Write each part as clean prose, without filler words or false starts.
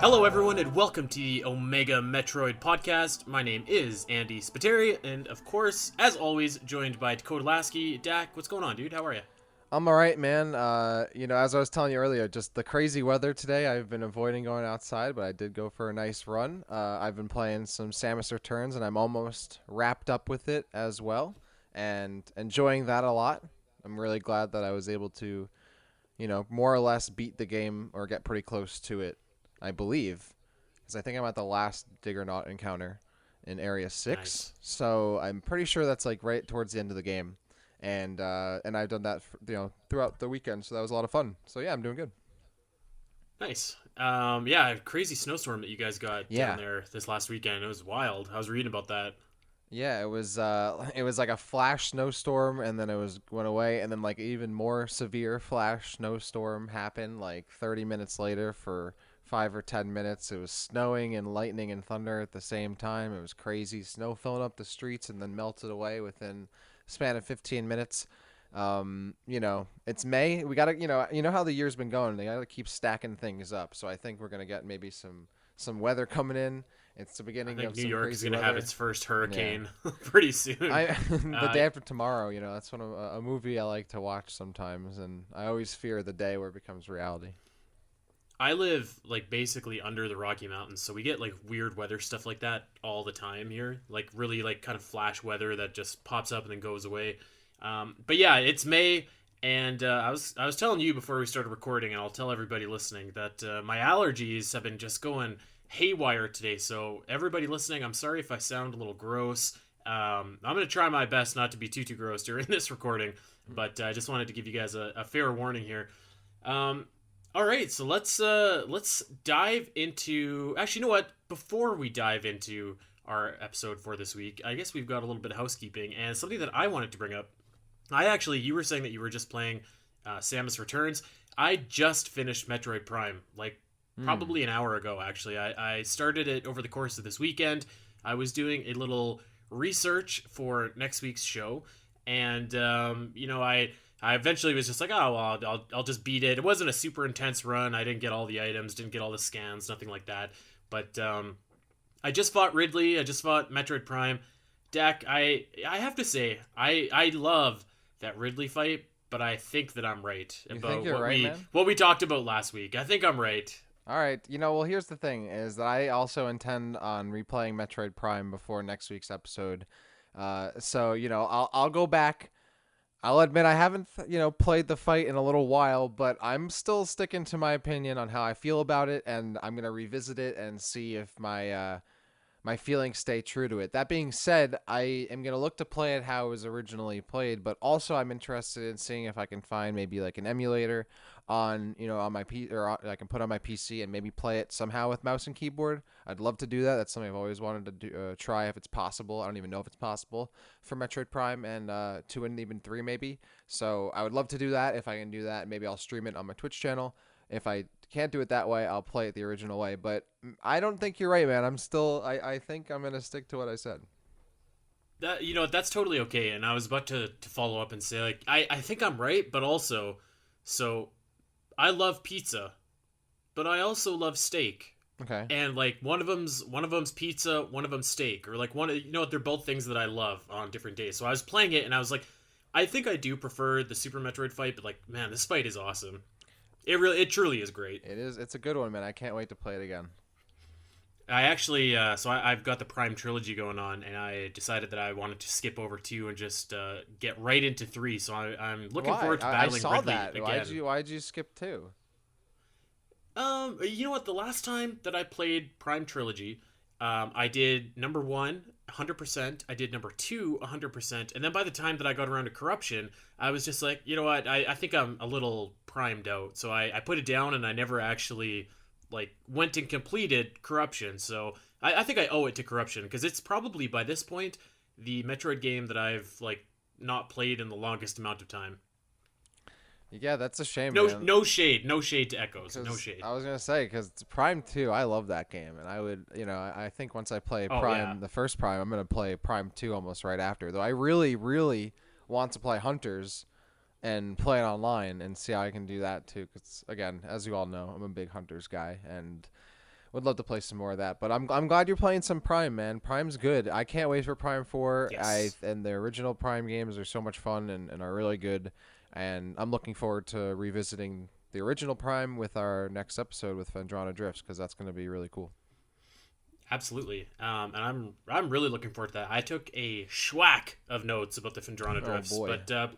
Hello, everyone, and welcome to the Omega Metroid podcast. My name is Andy Spiteri, and of course, as always, joined by Dakota Lasky. Dak, what's going on, dude? How are you? I'm all right, man. As I was telling you earlier, just the crazy weather today. I've been avoiding going outside, but I did go for a nice run. I've been playing some Samus Returns, and I'm almost wrapped up with it as well, and enjoying that a lot. I'm really glad that I was able to, more or less beat the game or get pretty close to it, I believe, because I think I'm at the last Diggernaut encounter in Area 6. Nice. So I'm pretty sure that's like right towards the end of the game. And I've done that throughout the weekend, so that was a lot of fun. So yeah, I'm doing good. Nice. Yeah, crazy snowstorm that you guys got down Yeah, there this last weekend. It was wild. I was reading about that. yeah, it was like a flash snowstorm, and then went away, and then like even more severe flash snowstorm happened like 30 minutes later for 5 or 10 minutes. It was snowing and lightning and thunder at the same time. It was crazy. Snow filling up the streets and then melted away within a span of 15 minutes. It's May. We gotta, you know how the year's been going. They gotta keep stacking things up. So I think we're gonna get maybe some weather coming in. It's the I beginning think of New some York is crazy going to have weather. its first Yeah. hurricane pretty soon. I the Uh, day after tomorrow. That's a movie I like to watch sometimes, and I always fear the day where it becomes reality. I live like basically under the Rocky Mountains, so we get like weird weather stuff like that all the time here. Like really like kind of flash weather that just pops up and then goes away. But yeah, it's May, and I was telling you before we started recording, and I'll tell everybody listening that my allergies have been just going haywire today. So everybody listening, I'm sorry if I sound a little gross. I'm gonna try my best not to be too gross during this recording, but I just wanted to give you guys a fair warning here. Um, all right, so let's dive into. Actually, you know what? Before we dive into our episode for this week, I guess we've got a little bit of housekeeping and something that I wanted to bring up. You were saying that you were just playing Samus Returns. I just finished Metroid Prime, like Hmm. probably an hour ago, actually. I started it over the course of this weekend. I was doing a little research for next week's show, and, I eventually was just like, oh, well, I'll just beat it. It wasn't a super intense run. I didn't get all the items, didn't get all the scans, nothing like that. But I just fought Ridley. I just fought Metroid Prime. Dak, I have to say, I love that Ridley fight, but I think that I'm right You think about you're right, man? what we talked about last week. I think I'm right. All right. Well, here's the thing: is that I also intend on replaying Metroid Prime before next week's episode. So I'll go back. I'll admit I haven't played the fight in a little while, but I'm still sticking to my opinion on how I feel about it, and I'm gonna revisit it and see if my feelings stay true to it. That being said, I am gonna look to play it how it was originally played, but also I'm interested in seeing if I can find maybe like an emulator on my I can put on my PC and maybe play it somehow with mouse and keyboard. I'd love to do that. That's something I've always wanted to try if it's possible. I don't even know if it's possible for Metroid Prime and 2 and even 3 maybe. So I would love to do that. If I can do that, maybe I'll stream it on my Twitch channel. If I can't do it that way, I'll play it the original way. But I don't think you're right, man. I think I'm gonna stick to what I said. That's totally okay. And I was about to follow up and say like I think I'm right, but also so I love pizza, but I also love steak. Okay. And like one of them's pizza, one of them's steak, or like they're both things that I love on different days. So I was playing it and I was like, I think I do prefer the Super Metroid fight, but like man, this fight is awesome. It truly is great. It is. It's a good one, man. I can't wait to play it again. I've got the Prime trilogy going on, and I decided that I wanted to skip over two and just get right into three. So I'm looking Why? forward to I battling saw Ridley that. again. Why'd you skip two? You know what? The last time that I played Prime trilogy, I did number one 100%. I did number two 100%, and then by the time that I got around to Corruption, I was just like, you know what? I think I'm a little primed out, so I put it down, and I never actually like went and completed Corruption. So I think I owe it to Corruption because it's probably by this point the Metroid game that I've like not played in the longest amount of time. Yeah, that's a shame, No, man. no shade to Echoes, no Because shade. I was gonna say, because Prime 2, I love that game, and I would, I think once I play Oh yeah. Prime, the first Prime, I'm gonna play Prime 2 almost right after. Though I really, really want to play Hunters and play it online and see how I can do that too. Because again, as you all know, I'm a big Hunters guy, and would love to play some more of that. But I'm glad you're playing some Prime, man. Prime's good. I can't wait for Prime 4. Yes. And the original Prime games are so much fun and are really good. And I'm looking forward to revisiting the original Prime with our next episode with Vendrana Drifts, because that's going to be really cool. Absolutely, and I'm really looking forward to that. I took a schwack of notes about the Fendrana Oh drifts, boy. but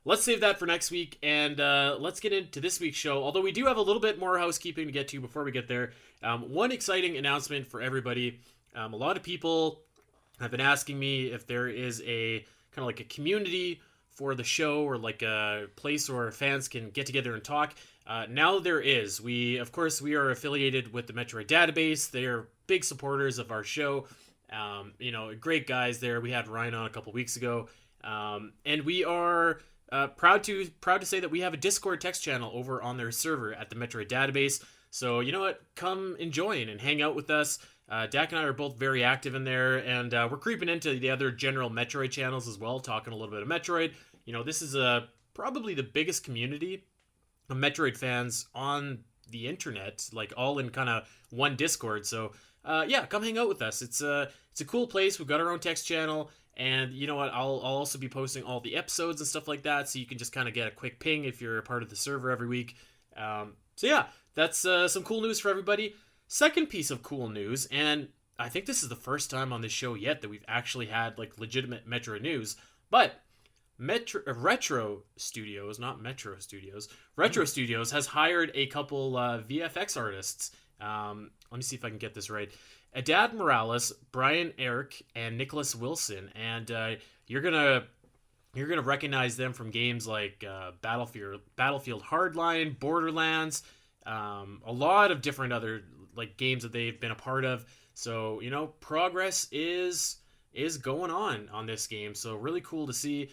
let's save that for next week, and let's get into this week's show. Although we do have a little bit more housekeeping to get to before we get there. One exciting announcement for everybody. A lot of people have been asking me if there is a kind of like a community for the show, or like a place where fans can get together and talk. Now there is. Of course, we are affiliated with the Metroid database. They're big supporters of our show. Great guys there. We had Ryan on a couple weeks ago, and we are proud to say that we have a Discord text channel over on their server at the Metroid database. So you know what? Come and join and hang out with us. Dak and I are both very active in there, and we're creeping into the other general Metroid channels as well, talking a little bit of Metroid. This is probably the biggest community of Metroid fans on the internet, like all in kind of one Discord. So yeah, come hang out with us. It's a cool place. We've got our own text channel, and you know what? I'll also be posting all the episodes and stuff like that, so you can just kind of get a quick ping if you're a part of the server every week. So yeah, that's some cool news for everybody. Second piece of cool news, and I think this is the first time on this show yet that we've actually had like legitimate Metro news, but Retro Studios, not Metro Studios, Retro Studios has hired a couple VFX artists. Let me see if I can get this right. Adad Morales, Brian Eric, and Nicholas Wilson, and you're gonna recognize them from games like Battlefield Hardline, Borderlands, a lot of different other like games that they've been a part of. So progress is going on this game. So really cool to see.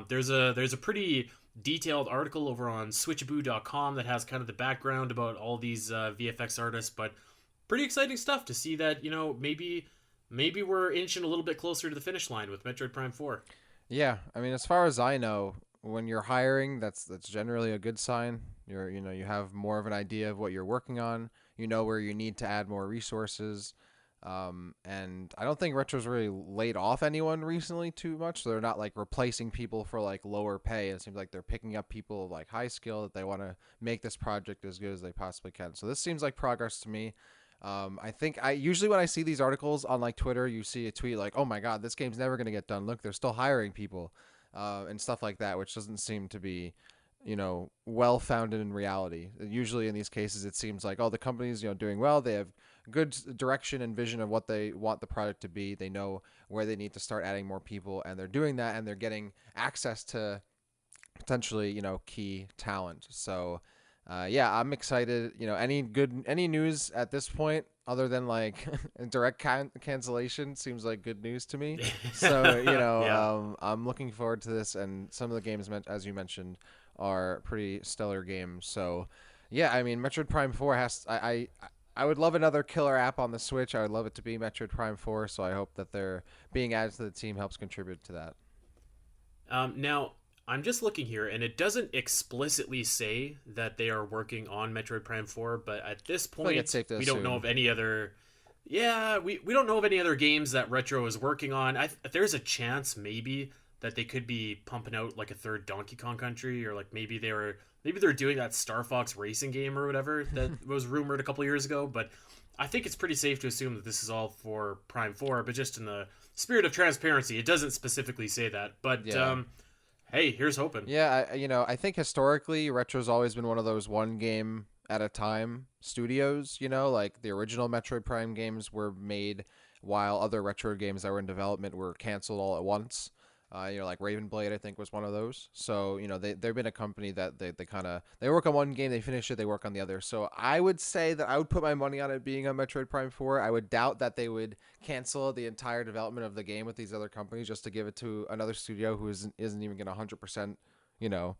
There's a pretty detailed article over on switchaboo.com that has kind of the background about all these VFX artists, but pretty exciting stuff to see that maybe we're inching a little bit closer to the finish line with Metroid Prime 4. Yeah, I mean, as far as I know, when you're hiring, that's generally a good sign. You have more of an idea of what you're working on. You know where you need to add more resources. And I don't think Retro's really laid off anyone recently too much. So they're not like replacing people for like lower pay. It seems like they're picking up people of like high skill that they want to make this project as good as they possibly can. So this seems like progress to me. I think I usually when I see these articles on like Twitter, you see a tweet like, "Oh my God, this game's never gonna get done. Look, they're still hiring people," and stuff like that, which doesn't seem to be, well founded in reality. Usually in these cases, it seems like, oh, the company's doing well. They have good direction and vision of what they want the product to be. They know where they need to start adding more people, and they're doing that, and they're getting access to potentially key talent. So yeah, I'm excited. Any news at this point other than like direct cancellation seems like good news to me. So Yeah. I'm looking forward to this, and some of the games as you mentioned are pretty stellar games. So yeah, I mean Metroid Prime 4 has I would love another killer app on the Switch. I would love it to be Metroid Prime 4. So I hope that they're being added to the team helps contribute to that. Now, I'm just looking here, and it doesn't explicitly say that they are working on Metroid Prime 4, but at this I feel like it's point, safe to we don't know assume. of any other. Yeah, we don't know of any other games that Retro is working on. There's a chance maybe that they could be pumping out like a third Donkey Kong Country, or like maybe they're doing that Star Fox racing game or whatever that was rumored a couple years ago. But I think it's pretty safe to assume that this is all for Prime 4. But just in the spirit of transparency, it doesn't specifically say that. But Yeah. hey, here's hoping. Yeah, I think historically Retro's always been one of those one game at a time studios, like the original Metroid Prime games were made while other Retro games that were in development were canceled all at once. Like Raven Blade, I think was one of those. So, they've been a company that they kind of they work on one game, they finish it, they work on the other. So I would say that I would put my money on it being on Metroid Prime 4. I would doubt that they would cancel the entire development of the game with these other companies just to give it to another studio who isn't even going to 100%, you know,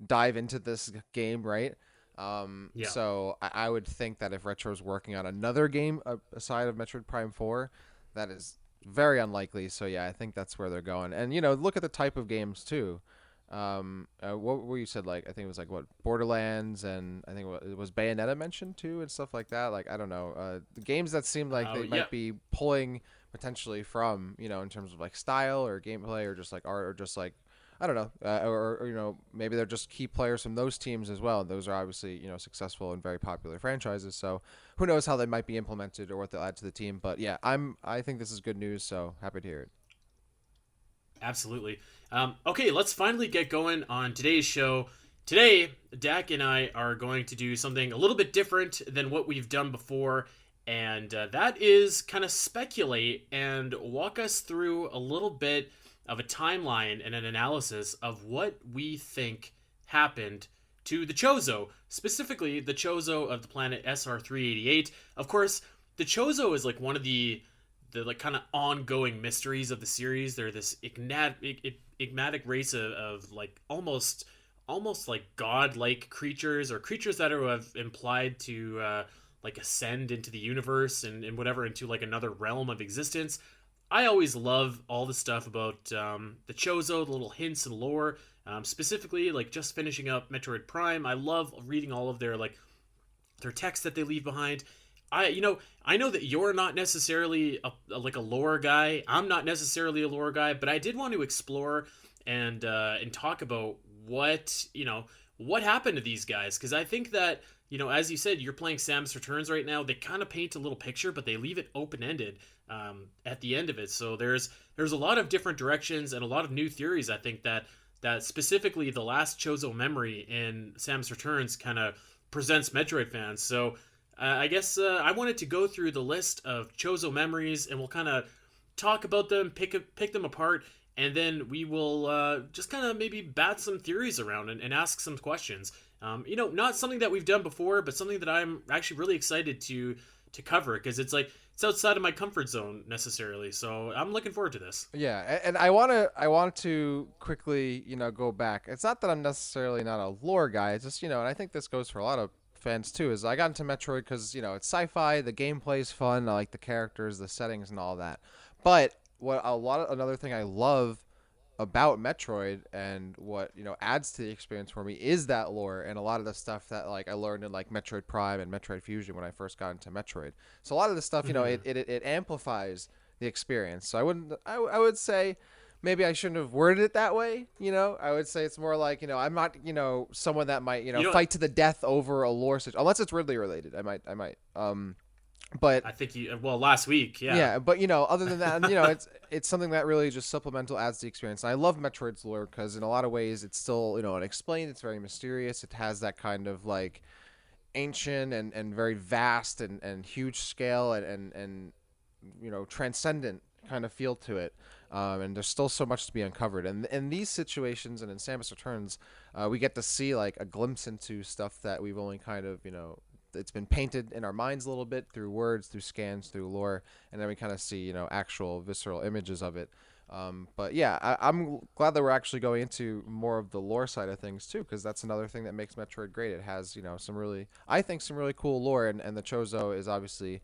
dive into this game, right? Yeah. So I would think that if Retro's working on another game aside of Metroid Prime 4, that is very unlikely. So yeah, I think that's where they're going. And look at the type of games too. what were you said, like I think it was like what Borderlands, and I think it was Bayonetta mentioned too and stuff like that. Like I don't know, the games that seem like they Yeah, might be pulling potentially from, in terms of like style or gameplay or just like art or just like I don't know, or maybe they're just key players from those teams as well. And those are obviously successful and very popular franchises. So who knows how they might be implemented or what they'll add to the team. But yeah, I think this is good news. So happy to hear it. absolutely. Okay, let's finally get going on today's show. Today, Dak and I are going to do something a little bit different than what we've done before, and that is kind of speculate and walk us through a little bit of a timeline and an analysis of what we think happened to the Chozo, specifically the Chozo of the planet SR-388. Of course, the Chozo is like one of the like kind of ongoing mysteries of the series. They're this enigmatic race of like almost like godlike creatures, or creatures that are have implied to like ascend into the universe and whatever, into like another realm of existence. I always love all the stuff about the Chozo, the little hints and lore. Specifically, like just finishing up Metroid Prime, I love reading all of their text that they leave behind. I know that you're not necessarily like a lore guy. I'm not necessarily a lore guy, but I did want to explore and talk about what happened to these guys, because I think that as you said, you're playing Samus Returns right now. They kind of paint a little picture, but they leave it open ended at the end of it. So there's a lot of different directions and a lot of new theories. I think that specifically the last Chozo memory in Samus Returns kind of presents Metroid fans. So I guess I wanted to go through the list of Chozo memories, and we'll kind of talk about them, pick them apart, and then we will just kind of maybe bat some theories around and ask some questions. Not something that we've done before, but something that I'm actually really excited to cover, because it's outside of my comfort zone necessarily. So I'm looking forward to this. Yeah, and I want to quickly, go back. It's not that I'm necessarily not a lore guy. It's just, and I think this goes for a lot of fans too. Is I got into Metroid because it's sci-fi, the gameplay's fun, I like the characters, the settings, and all that. But another thing I love about Metroid and what adds to the experience for me is that lore and a lot of the stuff that like I learned in like Metroid Prime and Metroid Fusion when I first got into Metroid. So a lot of the stuff Mm-hmm. it amplifies the experience. So I would say maybe I shouldn't have worded it that way. I would say it's more like I'm not someone that might You know, fight to the death over a lore situation unless it's Ridley related. I might. But I think you well last week, yeah. yeah, but other than that, it's something that really just supplemental adds to the experience. And I love Metroid's lore because in a lot of ways it's still unexplained. It's very mysterious. It has that kind of like ancient and very vast and huge scale and transcendent kind of feel to it. And there's still so much to be uncovered. And in these situations and in Samus Returns, we get to see like a glimpse into stuff that we've only kind of it's been painted in our minds a little bit through words, through scans, through lore, and then we kind of see actual visceral images of it. But yeah, I'm glad that we're actually going into more of the lore side of things too, because that's another thing that makes Metroid great. It has some really, I think, some really cool lore, and the Chozo is obviously,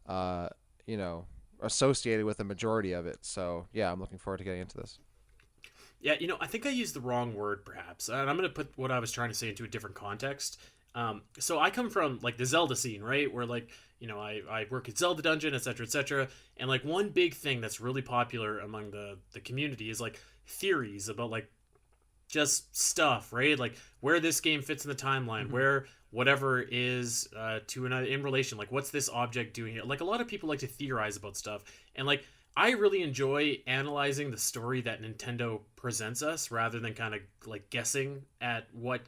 uh, you know, associated with the majority of it. So yeah, I'm looking forward to getting into this. Yeah, I think I used the wrong word perhaps, and I'm going to put what I was trying to say into a different context. So I come from like the Zelda scene, right? Where like I work at Zelda Dungeon, etc., etc. And like one big thing that's really popular among the community is like theories about like just stuff, right? Like where this game fits in the timeline, Mm-hmm. where whatever is to another in relation. Like what's this object doing here? Like a lot of people like to theorize about stuff, and like I really enjoy analyzing the story that Nintendo presents us rather than kind of like guessing at what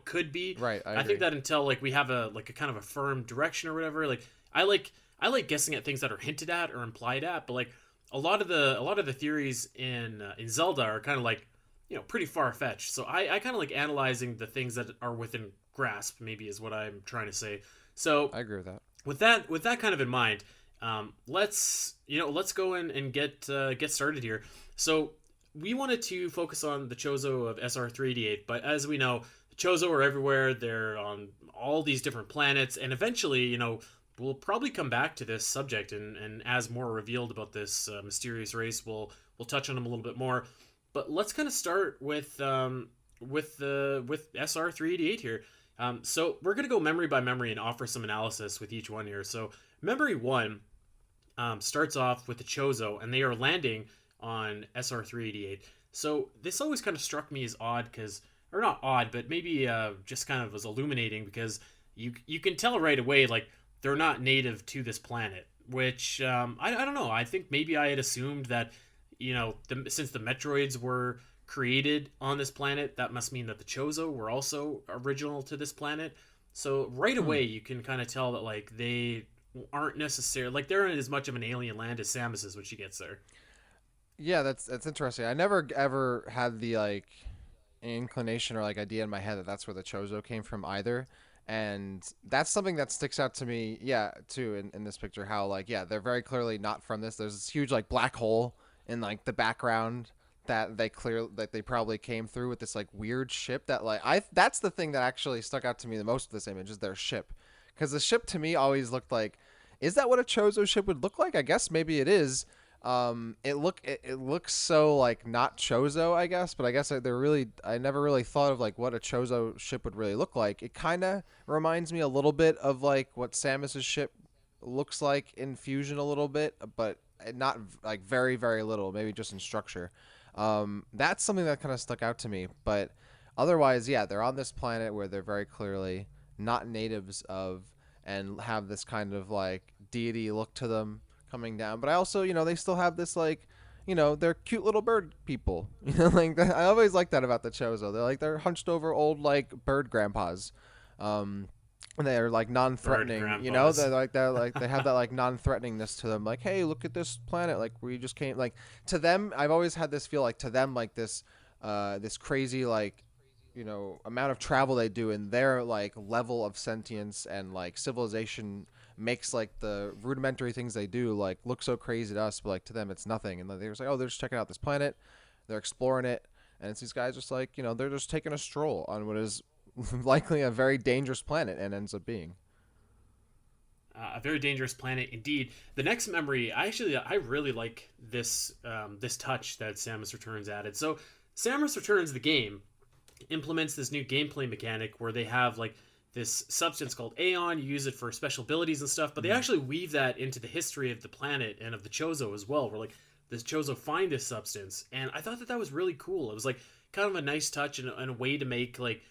could be. Right, I I think agree. that until like we have a kind of a firm direction or whatever, like I like guessing at things that are hinted at or implied at, but like a lot of the theories in Zelda are kind of like pretty far fetched. So I kind of like analyzing the things that are within grasp. Maybe is what I'm trying to say. So I agree with that. with that kind of in mind, let's go in and get started here. So we wanted to focus on the Chozo of SR-388, but as we know, the Chozo are everywhere. They're on all these different planets, and eventually, we'll probably come back to this subject, and as more revealed about this mysterious race, we'll touch on them a little bit more. But let's kind of start with SR-388 here. So we're gonna go memory by memory and offer some analysis with each one here. So memory one starts off with the Chozo, and they are landing on SR-388. So this always kind of struck me as odd because, or not odd, but maybe just kind of was illuminating because you can tell right away like they're not native to this planet. Which I don't know. I think maybe I had assumed that since the Metroids were created on this planet, that must mean that the Chozo were also original to this planet. So right Hmm. away you can kind of tell that like they aren't necessarily like they're in as much of an alien land as Samus is when she gets there. Yeah, that's interesting. I never ever had the like inclination or like idea in my head that that's where the Chozo came from either. And that's something that sticks out to me, yeah, too, in this picture. How like, yeah, they're very clearly not from this. There's this huge like black hole in like the background that they probably came through with this like weird ship that like I that's the thing that actually stuck out to me the most of this image is their ship, because the ship to me always looked like, is that what a Chozo ship would look like? I guess maybe it is. It looks so like not Chozo, I guess, but I guess I never really thought of like what a Chozo ship would really look like. It kind of reminds me a little bit of like what Samus's ship looks like in Fusion a little bit, but not like very little, maybe just in structure. That's something that kind of stuck out to me, but otherwise, yeah, they're on this planet where they're very clearly not natives of, and have this kind of like deity look to them coming down. But I also, they still have this like, they're cute little bird people. Like I always like that about the Chozo. They're hunched over old like bird grandpas. And they're like Bird non-threatening, grandpas. they're like they have that like non-threateningness to them. Like, hey, look at this planet. Like, where you just came. Like, to them, I've always had this feel like to them like this crazy like amount of travel they do, and their like level of sentience and like civilization makes like the rudimentary things they do like look so crazy to us, but like to them it's nothing. And they're just like, oh, they're just checking out this planet, they're exploring it, and it's these guys just like they're just taking a stroll on what is likely a very dangerous planet, and ends up being. A very dangerous planet indeed. The next memory, I really like this touch that Samus Returns added. So Samus Returns the game implements this new gameplay mechanic where they have like this substance called Aeon. You use it for special abilities and stuff, but they Mm-hmm. actually weave that into the history of the planet and of the Chozo as well. Where like this Chozo find this substance, and I thought that that was really cool. It was like kind of a nice touch and a way to make like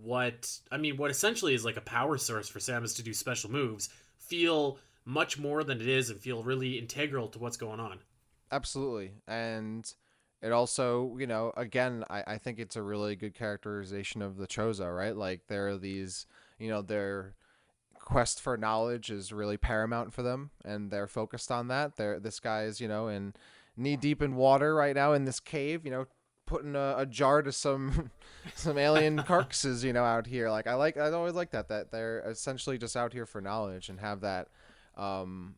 what essentially is like a power source for Samus to do special moves feel much more than it is and feel really integral to what's going on. Absolutely. And it also, again, I think it's a really good characterization of the Chozo, right? Like there are these, their quest for knowledge is really paramount for them, and they're focused on that. This guy is, in knee deep in water right now in this cave, putting a jar to some some alien carcasses, out here. Like I always like that they're essentially just out here for knowledge and have that um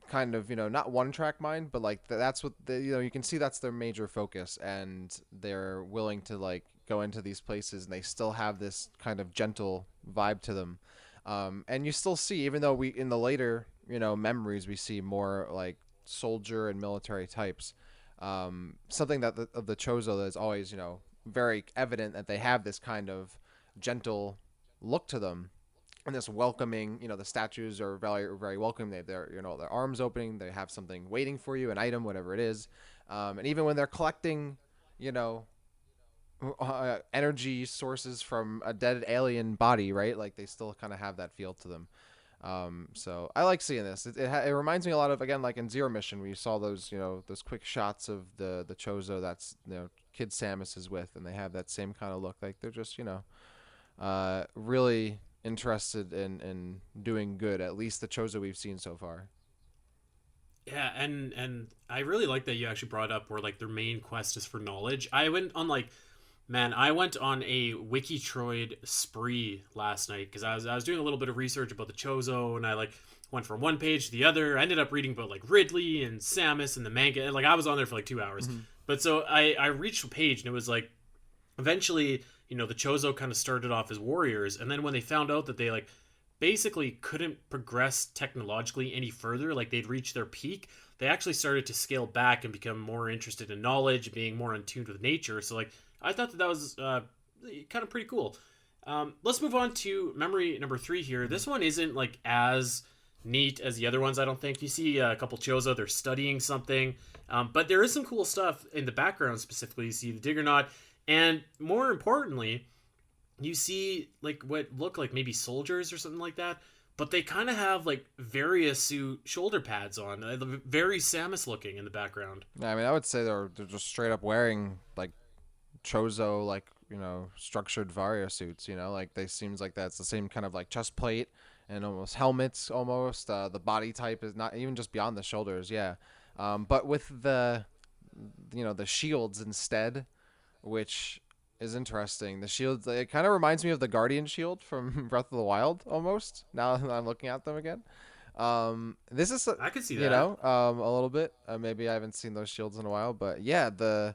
kind of not one track mind, but like that's what you can see that's their major focus, and they're willing to like go into these places, and they still have this kind of gentle vibe to them. And you still see, even though we in the later memories we see more like soldier and military types, something that of the Chozo that is always very evident, that they have this kind of gentle look to them, and this welcoming. The statues are very welcoming. They're their arms opening, they have something waiting for you, an item, whatever it is. And even when they're collecting you know energy sources from a dead alien body, right? Like they still kind of have that feel to them. So I like seeing this. It reminds me a lot of, again, like in Zero Mission, where you saw those those quick shots of the Chozo that's Kid Samus is with, and they have that same kind of look. Like they're just really interested in doing good. At least the Chozo we've seen so far. Yeah, and I really like that you actually brought up where like their main quest is for knowledge. I went on a Wikitroid spree last night because I was doing a little bit of research about the Chozo, and I like went from one page to the other. I ended up reading about like Ridley and Samus and the manga, and like I was on there for like 2 hours. Mm-hmm. But so I reached a page, and it was like eventually the Chozo kind of started off as warriors, and then when they found out that they like basically couldn't progress technologically any further. Like they'd reached their peak. They actually started to scale back and become more interested in knowledge, being more in tune with nature. So like I thought that was kind of pretty cool. Let's move on to memory number 3 here. Mhm. This one isn't like as neat as the other ones. I don't think you see a couple Chozo. They're studying something, but there is some cool stuff in the background. Specifically, you see the Diggernaut, and more importantly, you see like what look like maybe soldiers or something like that, but they kind of have like various suit shoulder pads on, very Samus looking in the background. Yeah, I mean, I would say they're just straight up wearing like Chozo, like, structured Vario suits. Like they seems like that's the same kind of like chest plate and almost helmets. Almost the body type is not even just beyond the shoulders. Yeah, but with the shields instead, which is interesting. The shields, it kind of reminds me of the Guardian shield from Breath of the Wild almost. Now that I'm looking at them again. This is I could see that. a little bit. Maybe I haven't seen those shields in a while, but yeah, the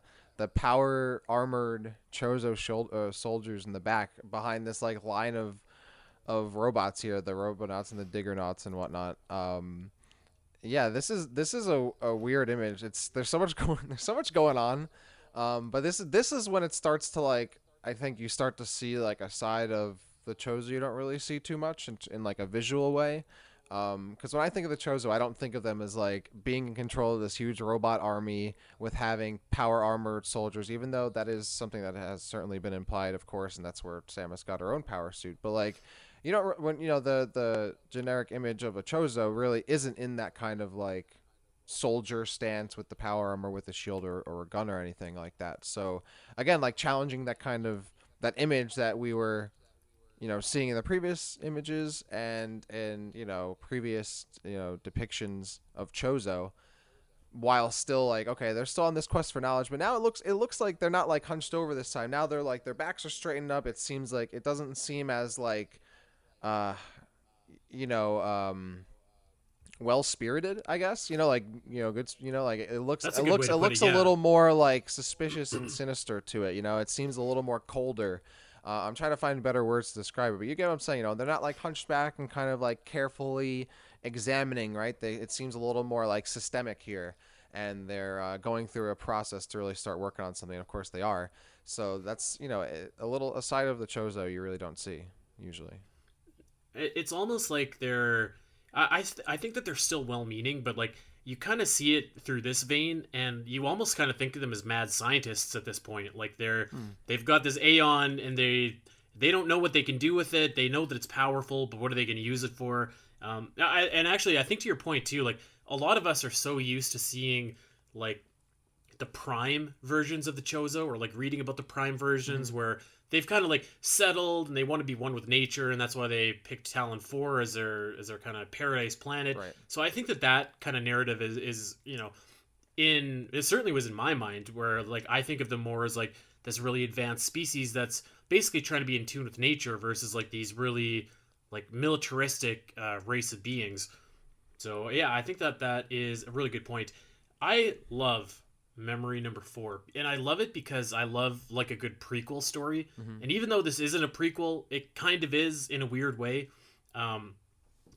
power armored Chozo soldiers in the back behind this like line of robots here, the Robonauts and the Diggernauts and whatnot. Yeah, this is a weird image. There's so much going on. But this is when it starts to like, I think you start to see like a side of the Chozo you don't really see too much in like a visual way. Because when I think of the Chozo, I don't think of them as like being in control of this huge robot army with having power armored soldiers, even though that is something that has certainly been implied, of course, and that's where Samus got her own power suit. But like, when the generic image of a Chozo really isn't in that kind of like soldier stance with the power armor with a shield or a gun or anything like that. So again, like challenging that image that we were seeing in the previous images and previous depictions of Chozo, while still like, okay, they're still on this quest for knowledge, but now it looks like they're not like hunched over this time. Now they're like, their backs are straightened up. It seems like it doesn't seem as like uh you know well spirited, I guess. Like, good. Like it looks That's it a good looks way it to put it. looks a Yeah. little more like suspicious and sinister to it. It seems a little more colder. I'm trying to find better words to describe it, but you get what I'm saying. They're not like hunched back and kind of like carefully examining, right? It seems a little more like systemic here, and they're going through a process to really start working on something. Of course, they are. So that's a side of the Chozo you really don't see usually. It's almost like they're I think that they're still well-meaning, but like you kind of see it through this vein, and you almost kind of think of them as mad scientists at this point. Like Hmm. they've got this Aeon, and they don't know what they can do with it. They know that it's powerful, but what are they going to use it for? And actually, I think to your point too, like a lot of us are so used to seeing like the prime versions of the Chozo, or like reading about the prime versions Hmm. where they've kind of like settled and they want to be one with nature, and that's why they picked Talon 4 as their kind of paradise planet. Right. So I think that kind of narrative is in it certainly was in my mind, where like I think of them more as like this really advanced species that's basically trying to be in tune with nature versus like these really like militaristic race of beings. So yeah, I think that is a really good point. I love Memory number 4, and I love it because I love like a good prequel story. Hmm. And even though this isn't a prequel, it kind of is in a weird way. Um,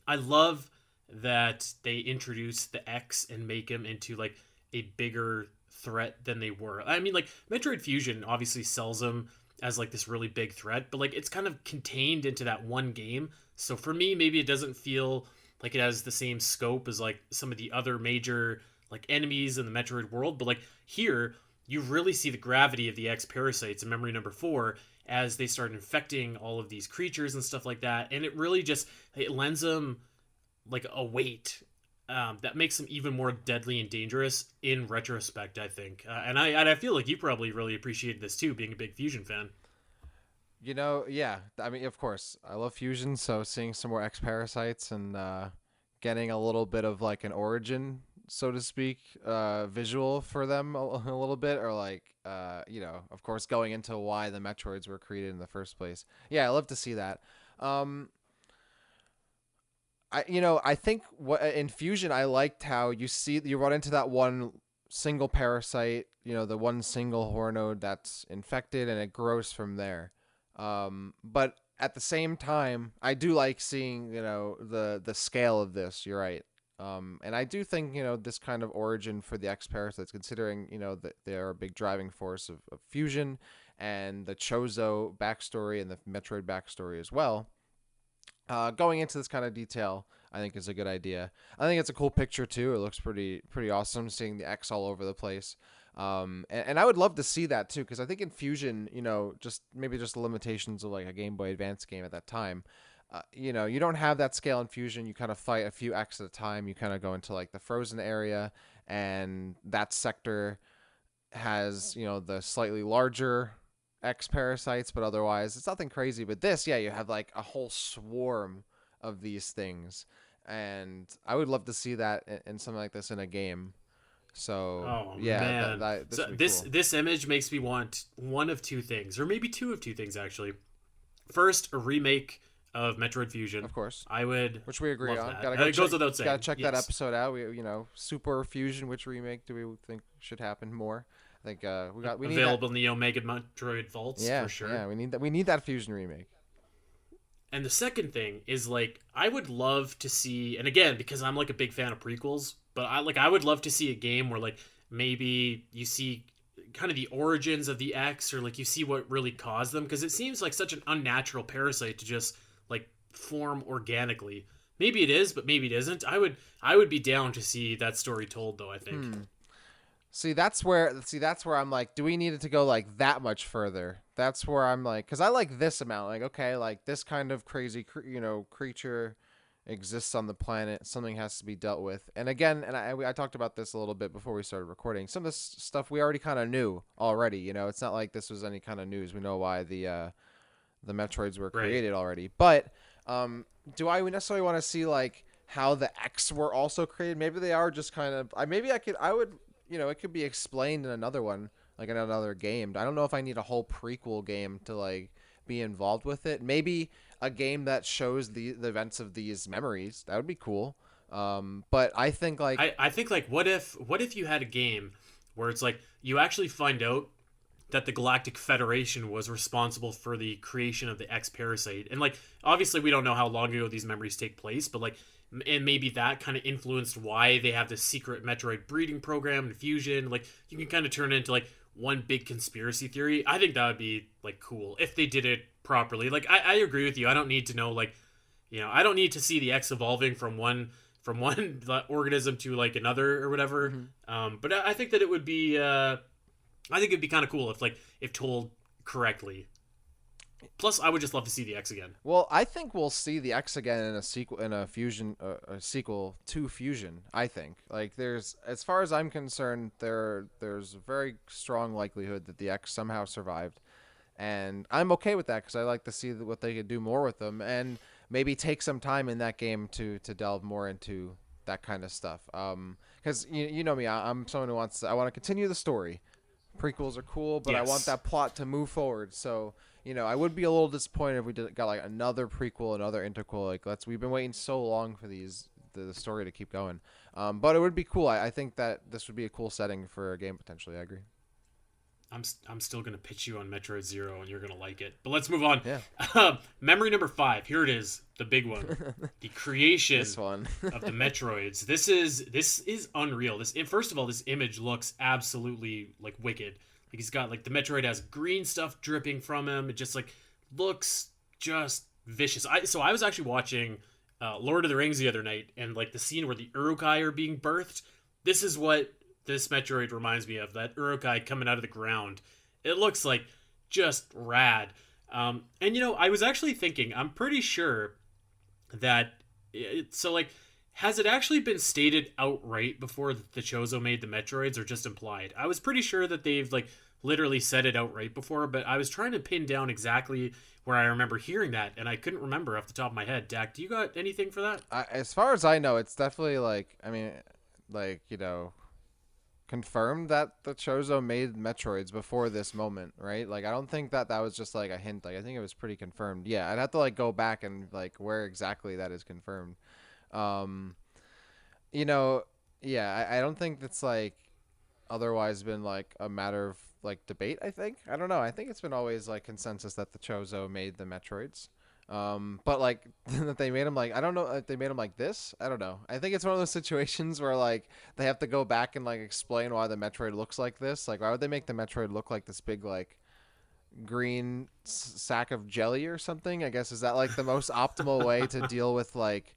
I love that they introduce the X and make him into like a bigger threat than they were. I mean, like Metroid Fusion obviously sells them as like this really big threat, but like it's kind of contained into that one game. So for me, maybe it doesn't feel like it has the same scope as like some of the other major like enemies in the Metroid world. But like here, you really see the gravity of the X parasites in Memory number 4 as they start infecting all of these creatures and stuff like that, and it really just it lends them like a weight that makes them even more deadly and dangerous in retrospect, I think. And I feel like you probably really appreciated this too, being a big Fusion fan. Yeah. I mean, of course, I love Fusion, so seeing some more X parasites and getting a little bit of like an origin, so to speak, visual for them a little bit, or like, of course, going into why the Metroids were created in the first place. Yeah, I love to see that. Um, I think what in Fusion, I liked how you run into that one single parasite, the one single hornode that's infected, and it grows from there. But at the same time, I do like seeing, the scale of this. You're right. And I do think, this kind of origin for the X parasites, considering, that they are a big driving force of fusion, and the Chozo backstory and the Metroid backstory as well. Going into this kind of detail, I think is a good idea. I think it's a cool picture too. It looks pretty awesome, seeing the X all over the place. And I would love to see that too, because I think in Fusion, just maybe just the limitations of like a Game Boy Advance game at that time. You don't have that scale in Fusion. You kind of fight a few X at a time. You kind of go into like the frozen area, and that sector has, the slightly larger X parasites, but otherwise it's nothing crazy. But this, yeah, you have like a whole swarm of these things, and I would love to see that in something like this in a game. So Oh yeah, man. this So would be this cool. this image makes me want one of two things, or maybe two of two things actually. First, a remake of Metroid Fusion. Of course, I would which we agree love on. that. Gotta go It check. goes without Gotta saying. check that Yes. episode out. Super Fusion. Which remake do we think should happen more? I think we need that. Available in the Omega Metroid vaults for Yeah, sure. yeah, we need that. We need that Fusion remake. And the second thing is like I would love to see, and again because I'm like a big fan of prequels, but I would love to see a game where like maybe you see kind of the origins of the X, or like you see what really caused them, because it seems like such an unnatural parasite to just like form organically. Maybe it is, but maybe it isn't. I would be down to see that story told though, I think. Hmm. See that's where I'm like, do we need it to go like that much further? That's where I'm like, because I like this amount. Like, okay, like this kind of crazy, creature exists on the planet. Something has to be dealt with. And again, and I talked about this a little bit before we started recording. Some of this stuff we already kind of knew already. It's not like this was any kind of news. We know why the Metroids were Right. created already. But do I necessarily want to see like how the X were also created? Maybe they are just kind of. I would. It could be explained in another one, like in another game. I don't know if I need a whole prequel game to like be involved with it. Maybe a game that shows the events of these memories. That would be cool. But I think like. I think like what if you had a game where it's like you actually find out that the Galactic Federation was responsible for the creation of the X parasite. And like obviously we don't know how long ago these memories take place, but like and maybe that kind of influenced why they have this secret Metroid breeding program and fusion. Like you can kind of turn it into like one big conspiracy theory. I think that would be like cool if they did it properly. Like I agree with you. I don't need to know like I don't need to see the X evolving from one organism to like another or whatever. Mhm. But I think that it would be I think it'd be kind of cool if told correctly. Plus, I would just love to see the X again. Well, I think we'll see the X again in a sequel, in a sequel to Fusion. I think, like, as far as I'm concerned, there's a very strong likelihood that the X somehow survived, and I'm okay with that because I like to see what they could do more with them, and maybe take some time in that game to delve more into that kind of stuff. Because you know me, I'm someone who I want to continue the story. Prequels are cool, but I want Yes. that plot to move forward. So, I would be a little disappointed if we got like another prequel, another interquel. Like, we've been waiting so long for the story to keep going. But it would be cool. I think that this would be a cool setting for a game potentially. I agree. I'm still gonna pitch you on Metroid Zero, and you're gonna like it. But let's move on. Yeah. Memory number 5. Here it is, the big one, the creation This one. of the Metroids. This is unreal. First of all, this image looks absolutely like wicked. Like he's got like the Metroid has green stuff dripping from him. It just like looks just vicious. I was actually watching Lord of the Rings the other night, and like the scene where the Urukai are being birthed. This is what this Metroid reminds me of. That Urukai coming out of the ground. It looks like just rad. And I was actually thinking, I'm pretty sure that so like has it actually been stated outright before the Chozo made the Metroids, or just implied? I was pretty sure that they've like literally said it outright before, but I was trying to pin down exactly where I remember hearing that, and I couldn't remember off the top of my head. Dak, do you got anything for that? As far as I know, it's definitely like, I mean, like, confirmed that the Chozo made Metroids before this moment, right? Like, I don't think that was just like a hint. Like, I think it was pretty confirmed. Yeah, I'd have to like go back and like where exactly that is confirmed. Um, you know, yeah, I don't think that's like otherwise been like a matter of like debate. I think, I don't know. I think it's been always like consensus that the Chozo made the Metroids. But like that they made him like I don't know they made him like this. I don't know. I think it's one of those situations where like they have to go back and like explain why the Metroid looks like this. Like why would they make the Metroid look like this big like green sack of jelly or something? I guess is that like the most optimal way to deal with like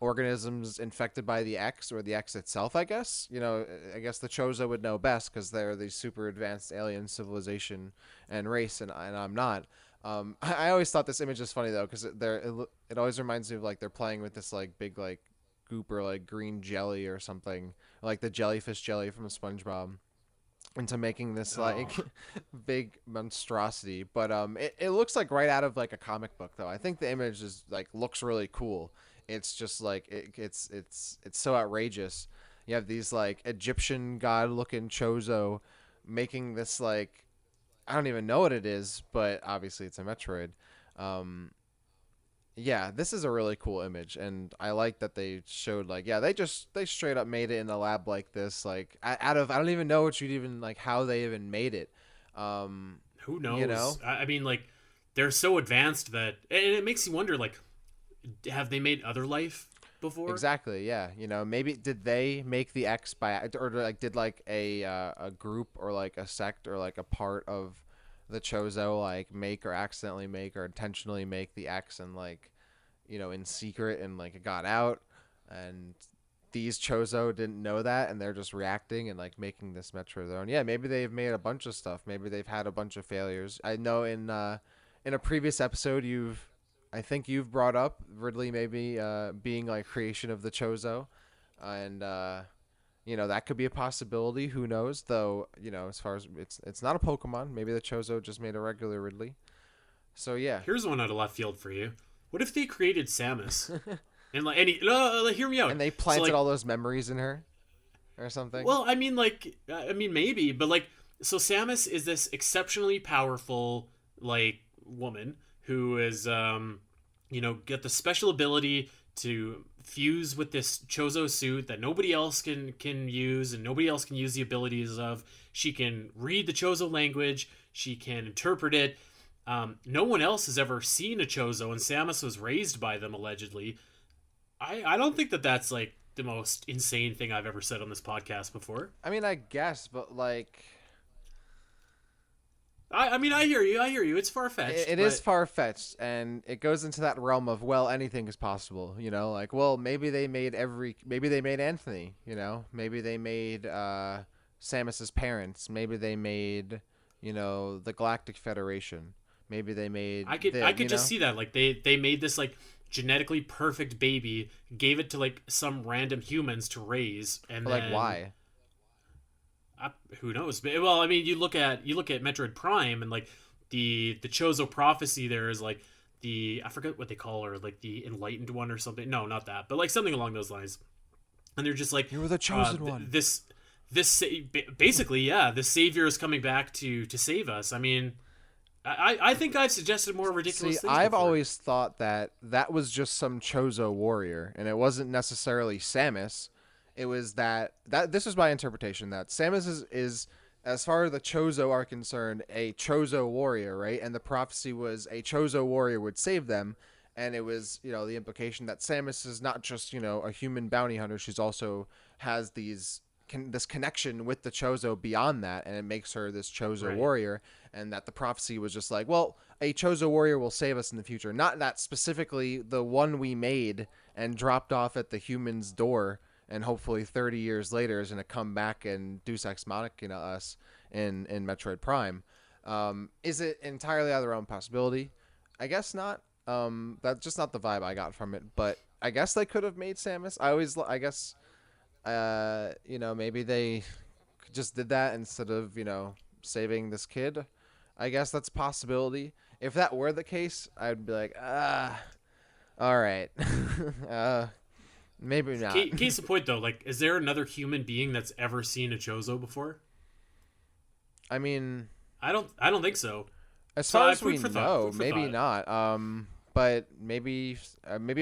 organisms infected by the X or the X itself, I guess. I guess the Chozo would know best because they're the super advanced alien civilization and race, and I'm not. I always thought this image is funny though because it always reminds me of like they're playing with this like big like goop or like green jelly or something, like the jellyfish jelly from SpongeBob, into making this like Oh, big monstrosity. But it looks like right out of like a comic book though. I think the image is like looks really cool. It's just like it's so outrageous. You have these like Egyptian god looking Chozo making this like I don't even know what it is, but obviously it's a Metroid. Um, yeah, this is a really cool image, and I like that they showed like yeah they straight up made it in a lab like this like out of I don't even know what you'd even like how they even made it. Um, who you knows? know I mean, like they're so advanced that, and it makes you wonder, like, have they made other life before? exactly, yeah. Maybe did they make the X by or like did like a group or like a sect or like a part of the Chozo like make or accidentally make or intentionally make the X and like in secret and like it got out and these Chozo didn't know that and they're just reacting and like making this Metro their own. Yeah, maybe they've made a bunch of stuff. Maybe they've had a bunch of failures. I know in a previous episode I think you've brought up Ridley maybe being like creation of the Chozo, and that could be a possibility. Who knows? Though as far as it's not a Pokemon. Maybe the Chozo just made a regular Ridley. So yeah, Here's one out of left field for you. What if they created Samus and like any? Like, hear me out. and they So planted like, all those memories in her or something. well, I mean, like, I mean, maybe, but like, so Samus is this exceptionally powerful like woman who is, get the special ability to fuse with this Chozo suit that nobody else can use, and nobody else can use the abilities of. She can read the Chozo language. She can interpret it. No one else has ever seen a Chozo, and Samus was raised by them allegedly. I don't think that that's like the most insane thing I've ever said on this podcast before. I mean, I guess, but like I mean, I hear you. I hear you. It's far it, fetched, it is but far fetched, and it goes into that realm of well, anything is possible. Like well, maybe they made Anthony. Maybe they made Samus's parents. Maybe they made the Galactic Federation. Maybe they made I could just see that like they made this like genetically perfect baby, gave it to like some random humans to raise, and But like then why? who knows? Well, I mean, you look at Metroid Prime and like the Chozo prophecy. There is like I forget what they call her, like the enlightened one or something. No, not that, but like something along those lines. And they're just like You were the chosen one. basically, yeah, the savior is coming back to save us. I mean, I think I've suggested more See, ridiculous things I've before. always thought that was just some Chozo warrior, and it wasn't necessarily Samus. It was that this was my interpretation that Samus is as far as the Chozo are concerned, a Chozo warrior, right? And the prophecy was a Chozo warrior would save them, and it was the implication that Samus is not just a human bounty hunter; she's also has this connection with the Chozo beyond that, and it makes her this Chozo Right. warrior, and that the prophecy was just like, well, a Chozo warrior will save us in the future. Not that specifically the one we made and dropped off at the human's door, and hopefully 30 years later is going to come back and Deus Ex Machina us in Metroid Prime. Is it entirely out of their own possibility? I guess not. That's just not the vibe I got from it. But I guess they could have made Samus. I guess maybe they just did that instead of saving this kid. I guess that's a possibility. If that were the case, I'd be like, all right, uh, maybe not. Case in point, though, like, is there another human being that's ever seen a Chozo before? I mean, I don't think so. as So far I as we food for thought. know, Food for maybe thought. not. But maybe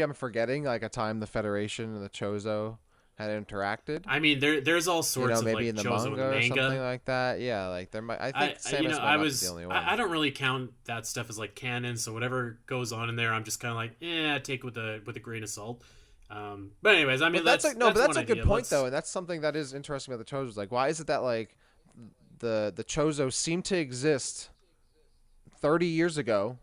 I'm forgetting like a time the Federation and the Chozo had interacted. I mean, there's all sorts of Maybe like in the Chozo in manga the or something manga. like that. Yeah, like there might. I think Samus might I not be the was only one. I don't really count that stuff as like canon, so whatever goes on in there, I'm just kind of like, take with a grain of salt. But anyways, I mean But that's like no, but that's that's one a good idea. point though, Let's and that's something that is interesting about the Chozos. Like, why is it that like the Chozo seem to exist 30 years ago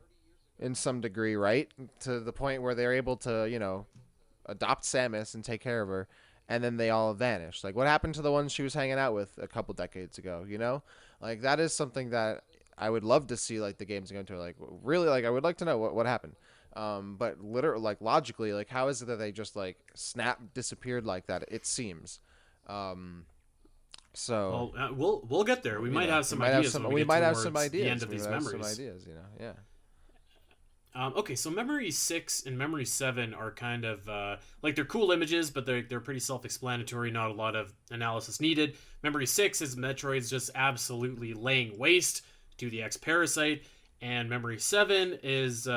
in some degree, right? To the point where they're able to, adopt Samus and take care of her, and then they all vanish. Like, what happened to the ones she was hanging out with a couple decades ago? Like that is something that I would love to see. Like the games go into, like really, like I would like to know what happened. But literally, like logically, like how is it that they just like snap disappeared like that? It seems. Um, so we'll get there. We might have some ideas when we get towards the end of these memories. Yeah. Okay, so Memory 6 and Memory 7 are kind of like they're cool images, but they're pretty self-explanatory. Not a lot of analysis needed. Memory 6 is Metroid's just absolutely laying waste to the X-Parasite, and Memory 7 is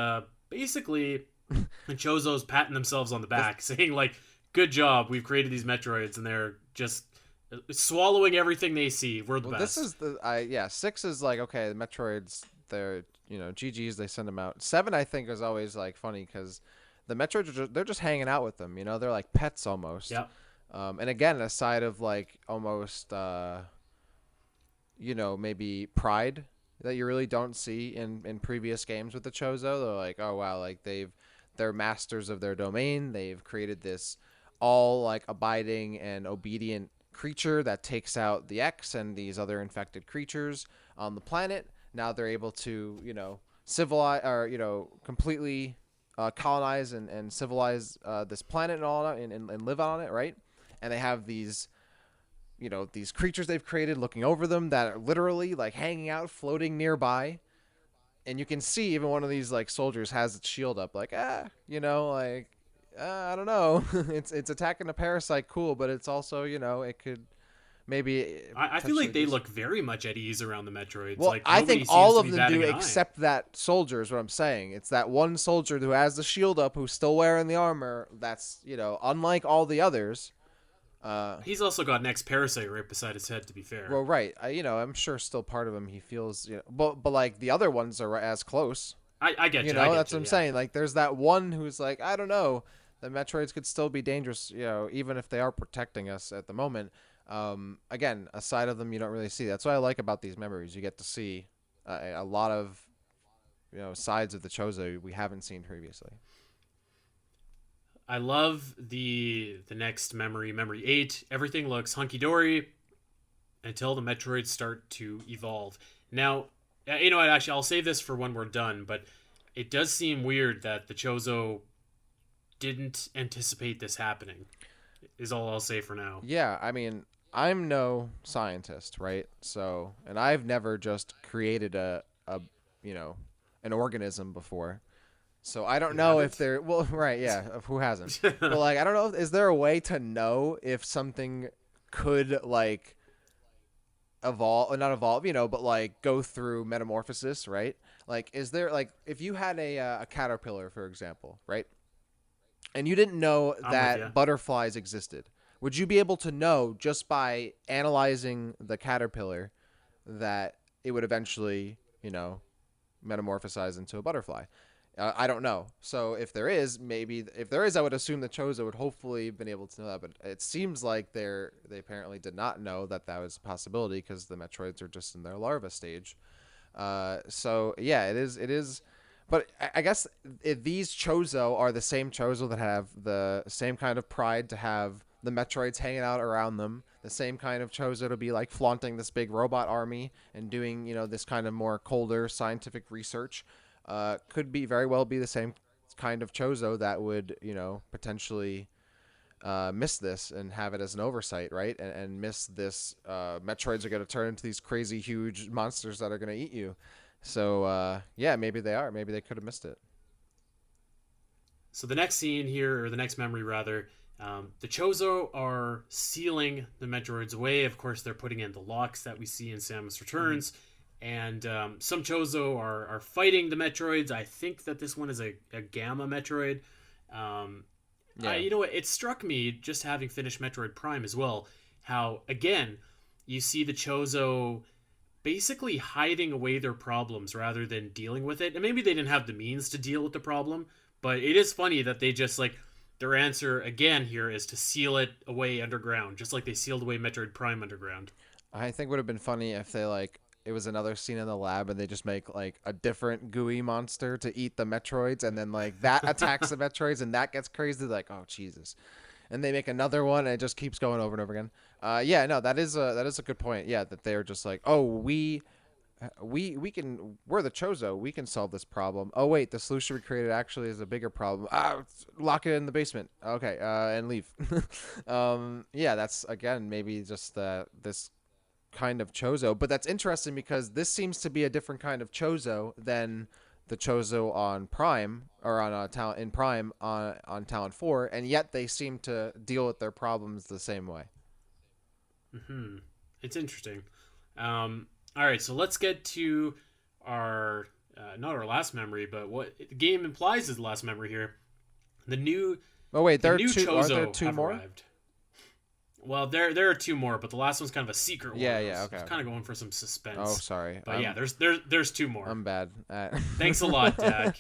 basically the Chozo's patting themselves on the back, saying like, "Good job, we've created these Metroids," and they're just swallowing everything they see. We're the best. This is the 6 is like, okay, the Metroids, they're GGs, they send them out. 7 I think is always like funny because the Metroids they're just hanging out with them, they're like pets almost. Yeah. And again, a side of like almost maybe pride that you really don't see in previous games with the Chozo. They're like, oh wow, like they're masters of their domain. They've created this all like abiding and obedient creature that takes out the X and these other infected creatures on the planet. Now they're able to, civilize or, completely colonize and civilize this planet and all that and live on it, right? And they have these, these creatures they've created looking over them that are literally like hanging out, floating nearby. And you can see even one of these like soldiers has its shield up, like, I don't know. it's attacking a parasite, cool, but it's also, it could maybe. I feel like they look very much at ease around the Metroids. Well, like, I think seems all to of be them batting do an eye. except that soldier is what I'm saying. It's that one soldier who has the shield up, who's still wearing the armor. That's, unlike all the others. He's also got an X-Parasite right beside his head, to be fair. Well, right. I'm sure still part of him he feels, but like the other ones are as close. I get you. That's what I'm saying. Like there's that one who's like, I don't know. The Metroids could still be dangerous, even if they are protecting us at the moment. Again, a side of them you don't really see. That's what I like about these memories. You get to see a lot of, sides of the Chozo we haven't seen previously. I love the next memory, Memory 8. Everything looks hunky-dory until the Metroids start to evolve. Now, actually, I'll save this for when we're done, but it does seem weird that the Chozo didn't anticipate this happening, is all I'll say for now. Yeah, I mean, I'm no scientist, right? So, and I've never just created an organism before. So I don't know if there. Well, right, yeah. Who hasn't? But like, I don't know. Is there a way to know if something could like evolve, or not evolve, but like go through metamorphosis, right? Like, is there like if you had a caterpillar, for example, right? And you didn't know that butterflies existed, would you be able to know just by analyzing the caterpillar that it would eventually, metamorphosize into a butterfly? I don't know. So if there is, I would assume the Chozo would hopefully have been able to know that. But it seems like they apparently did not know that was a possibility because the Metroids are just in their larva stage. So yeah, it is. But I guess if these Chozo are the same Chozo that have the same kind of pride to have the Metroids hanging out around them, the same kind of Chozo to be like flaunting this big robot army and doing, this kind of more colder scientific research. Could be very well be the same kind of Chozo that would, potentially miss this and have it as an oversight, right? And miss this. Metroids are going to turn into these crazy huge monsters that are going to eat you. So, yeah, maybe they are. Maybe they could have missed it. So the next scene here, or the next memory rather, the Chozo are sealing the Metroids away. Of course, they're putting in the locks that we see in Samus Returns. Mm-hmm. And some Chozo are fighting the Metroids. I think that this one is a Gamma Metroid. Yeah. You know what? It struck me just having finished Metroid Prime as well. How again, you see the Chozo basically hiding away their problems rather than dealing with it. And maybe they didn't have the means to deal with the problem, but it is funny that they just like their answer again here is to seal it away underground, just like they sealed away Metroid Prime underground. I think would have been funny if they like it was another scene in the lab and they just make like a different gooey monster to eat the Metroids and then like that attacks the Metroids and that gets crazy like oh Jesus. And they make another one and it just keeps going over and over again. Yeah, no, that is a good point. Yeah, that they're just like, "Oh, we can we're the Chozo. We can solve this problem. Oh wait, the solution we created actually is a bigger problem. Lock it in the basement. Okay, and leave." Yeah, that's again maybe just this kind of Chozo, but that's interesting because this seems to be a different kind of Chozo than the Chozo on Prime or on Talent in Prime on Talent 4, and yet they seem to deal with their problems the same way. Hmm. It's interesting. All right, so let's get to our not our last memory, but what the game implies is the last memory here. The new Oh wait, the there are new two. Aren't there Chozo two have more? arrived. Well, there are two more, but the last one's kind of a secret one. Yeah, yeah, okay. Kind of going for some suspense. Oh, sorry. But yeah, there's two more. I'm bad. Thanks a lot, Dak.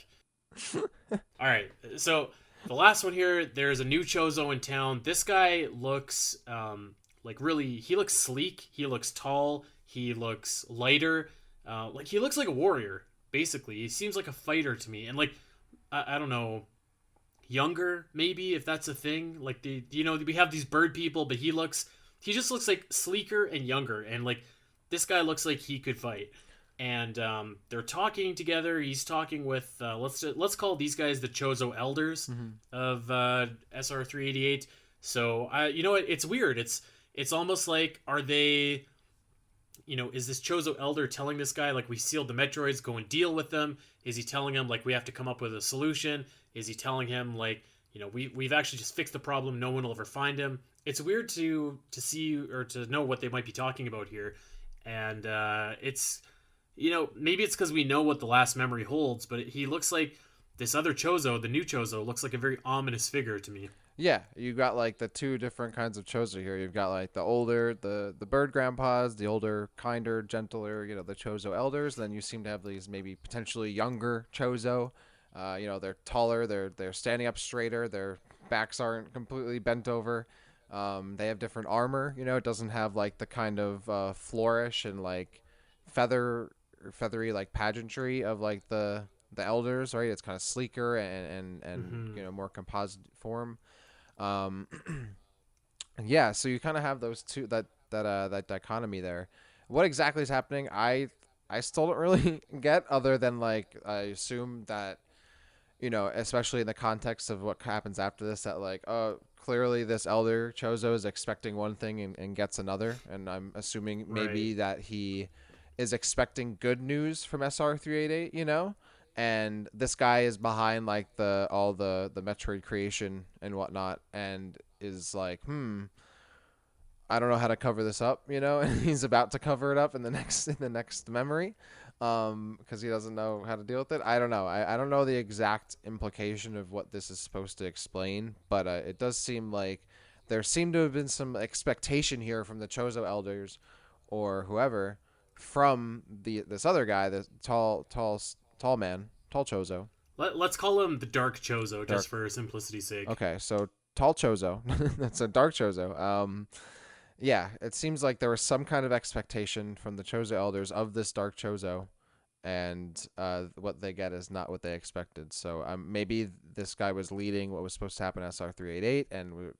All right, so the last one here, there's a new Chozo in town. This guy looks like really, he looks sleek. He looks tall. He looks lighter. Like he looks like a warrior. Basically, he seems like a fighter to me. And like, I don't know, younger maybe if that's a thing. Like we have these bird people, but he just looks like sleeker and younger. And like this guy looks like he could fight. And they're talking together. He's talking with let's call these guys the Chozo elders of SR-388. So you know what? It's weird. It's almost like are they, is this Chozo elder telling this guy like we sealed the Metroids, go and deal with them? Is he telling him like we have to come up with a solution? Is he telling him like we've actually just fixed the problem, no one will ever find him? It's weird to see or to know what they might be talking about here, and it's. Maybe it's because we know what the last memory holds, but he looks like this other Chozo, the new Chozo, looks like a very ominous figure to me. Yeah, you got like the two different kinds of Chozo here. You've got like the older, the bird grandpas, the older, kinder, gentler, the Chozo elders. Then you seem to have these maybe potentially younger Chozo. They're taller, they're standing up straighter, their backs aren't completely bent over. They have different armor. It doesn't have like the kind of flourish and like feathery like pageantry of like the elders, right? It's kind of sleeker and more composite form. um yeah, so you kind of have those two, that dichotomy there. What exactly is happening, I still don't really get, other than like I assume that especially in the context of what happens after this, that like clearly this elder Chozo is expecting one thing and gets another, and I'm assuming maybe Right. that he is expecting good news from SR-388, and this guy is behind like all the Metroid creation and whatnot, and is like, I don't know how to cover this up, and he's about to cover it up in the next memory, because he doesn't know how to deal with it. I don't know. I don't know the exact implication of what this is supposed to explain, but it does seem like there seemed to have been some expectation here from the Chozo elders or whoever, from this other guy, the tall man, tall Chozo. Let's call him the Dark Chozo Dark. just for simplicity's sake. Okay, so tall Chozo. That's a dark Chozo. Yeah, it seems like there was some kind of expectation from the Chozo elders of this dark Chozo, and what they get is not what they expected. So maybe this guy was leading what was supposed to happen at SR-388, and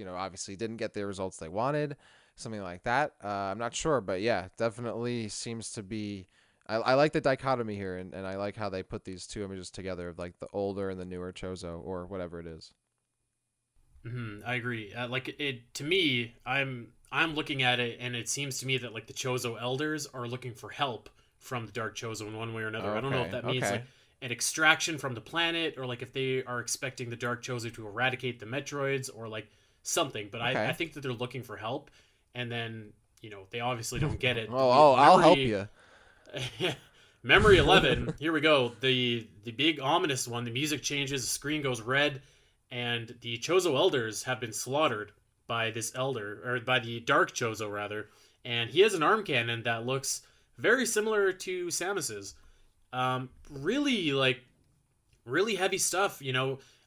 obviously didn't get the results they wanted, something like that. I'm not sure, but yeah, definitely seems to be. I like the dichotomy here, and I like how they put these two images together of like the older and the newer Chozo, or whatever it is. I agree. Like it to me, I'm looking at it, and it seems to me that like the Chozo elders are looking for help from the Dark Chozo in one way or another. I don't know if that means like an extraction from the planet, or like if they are expecting the Dark Chozo to eradicate the Metroids, or like something. But I think that they're looking for help, and then they obviously don't get it. I'll help you. Memory 11. Here we go. The big ominous one. The music changes. The screen goes red, and the Chozo elders have been slaughtered by this elder, or by the Dark Chozo rather, and he has an arm cannon that looks very similar to Samus's. Really like really heavy stuff.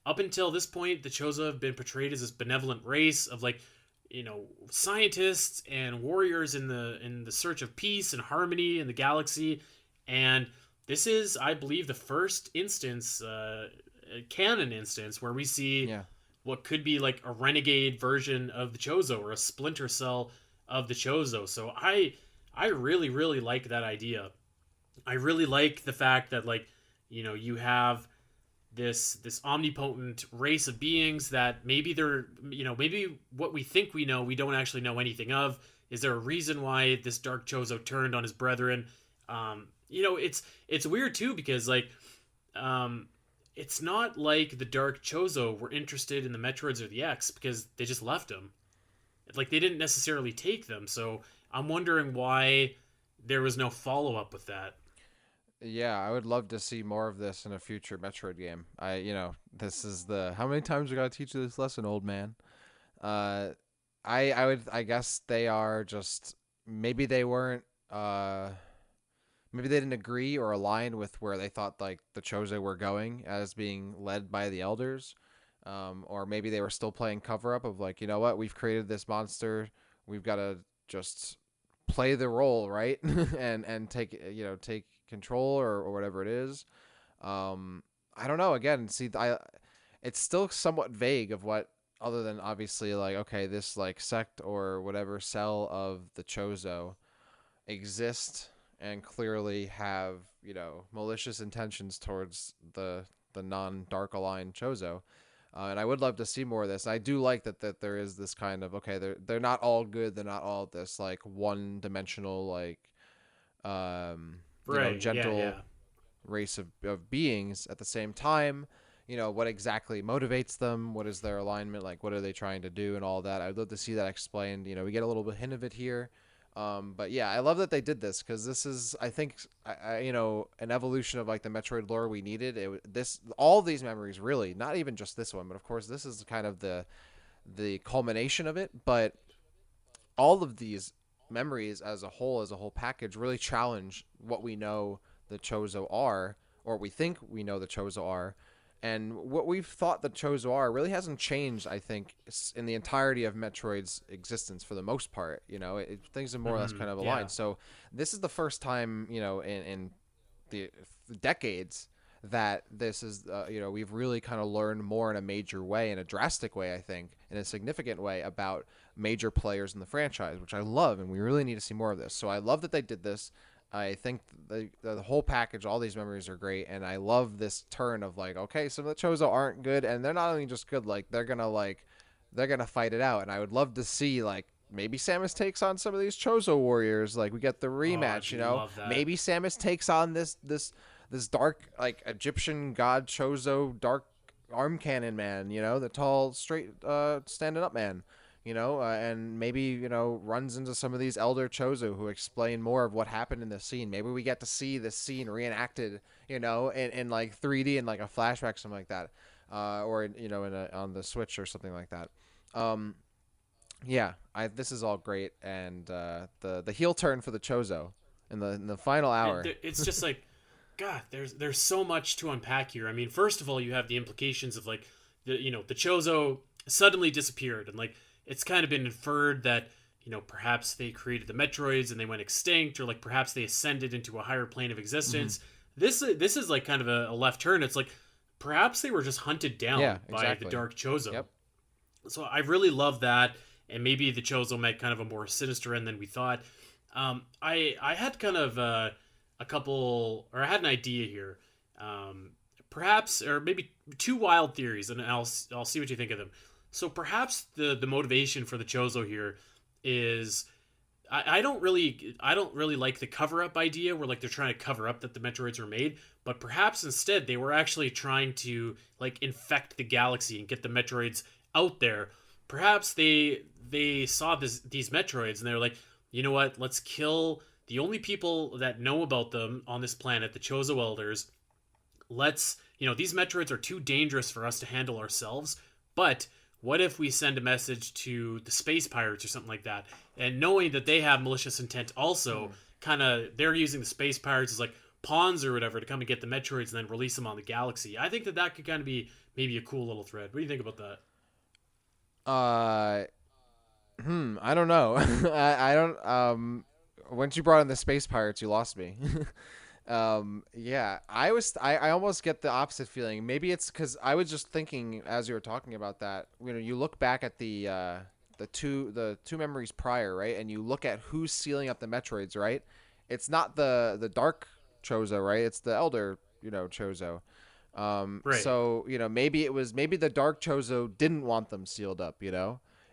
Up until this point, the Chozo have been portrayed as this benevolent race of like scientists and warriors in the search of peace and harmony in the galaxy, and this is, I believe, the first instance, canon instance, where we see Yeah. what could be like a renegade version of the Chozo or a splinter cell of the Chozo. So I really really like that idea. I really like the fact that like you have this omnipotent race of beings that maybe they're maybe what we think we know we don't actually know anything of. Is there a reason why this Dark Chozo turned on his brethren? It's weird too, because like it's not like the Dark Chozo were interested in the Metroids or the X, because they just left them. Like they didn't necessarily take them. So I'm wondering why there was no follow up with that. Yeah, I would love to see more of this in a future Metroid game. This is the how many times we gotta teach you this lesson, old man. Uh, I guess they are just maybe they weren't maybe they didn't agree or align with where they thought like the Chozo were going as being led by the elders. Or maybe they were still playing cover up of like, you know what, we've created this monster, we've got to just play the role, right? and take take control, or whatever it is. I don't know. Again, see, it's still somewhat vague of what, other than obviously like, okay, this like sect or whatever cell of the Chozo exist and clearly have malicious intentions towards the non Dark Aligned Chozo. And I would love to see more of this. I do like that there is this kind of, okay, they're not all good, they're not all this like one dimensional like Right. Yeah. gentle Yeah. race of beings. At the same time, what exactly motivates them, what is their alignment, like what are they trying to do, and all that. I'd love to see that explained. We get a little bit hint of it here. But yeah, I love that they did this, because this is, I think, an evolution of like the Metroid lore we needed. All these memories, really, not even just this one, but of course this is kind of the culmination of it. But all of these memories as a whole package, really challenge what we know the Chozo are, or we think we know the Chozo are. And what we've thought the Chozo are really hasn't changed, I think, in the entirety of Metroid's existence for the most part. Things are more or less kind of Yeah. aligned. So this is the first time, in the decades, that this is, we've really kind of learned more in a major way, in a drastic way, I think, in a significant way, about major players in the franchise, which I love, and we really need to see more of this. So I love that they did this. I think the whole package, all these memories are great, and I love this turn of like, okay, some of the Chozo aren't good, and they're not only just good, like they're gonna fight it out, and I would love to see like maybe Samus takes on some of these Chozo warriors, like we get the Oh, I'd rematch, love that. maybe Samus takes on this dark like Egyptian god Chozo dark arm cannon man, the tall straight standing up man, and maybe runs into some of these elder Chozo who explain more of what happened in the scene. Maybe we get to see this scene reenacted, in like 3D and like a flashback, something like that, or on the Switch or something like that. Um, yeah, this is all great, and the heel turn for the Chozo in the final hour. It's just like, God, there's so much to unpack here. I mean, first of all, you have the implications of like the Chozo suddenly disappeared, and like it's kind of been inferred that perhaps they created the Metroids and they went extinct, or like perhaps they ascended into a higher plane of Mm-hmm. existence. This is like kind of a left turn. It's like perhaps they were just hunted Yeah, down by the exactly. Dark Chozo. Yep. So I really love that, and maybe the Chozo met kind of a more sinister end than we thought. I had kind of a couple, or I had an idea here, perhaps, or maybe two wild theories, and I'll see what you think of them. So perhaps the motivation for the Chozo here is I don't really like the cover up idea where like they're trying to cover up that the Metroids were made, but perhaps instead they were actually trying to like infect the galaxy and get the Metroids out there. Perhaps they saw these Metroids and they're like, you know what, let's kill the only people that know about them on this planet, the Chozo Elders. Let's, these Metroids are too dangerous for us to handle ourselves. But what if we send a message to the space pirates or something like that, and knowing that they have malicious intent also, kind of they're using the space pirates as like pawns or whatever to come and get the Metroids and then release them on the galaxy. I think that that could kind of be maybe a cool little thread. What do you think about that? Uh, I don't know. I don't. Once you brought in the space pirates, you lost me. Yeah, I almost get the opposite feeling. Maybe it's because I was just thinking as you were talking about that. You know, you look back at the two memories prior, right, and you look at who's sealing up the Metroids, right? It's not the Dark Chozo, right? It's the Elder, Chozo. Right. So maybe the Dark Chozo didn't want them sealed up,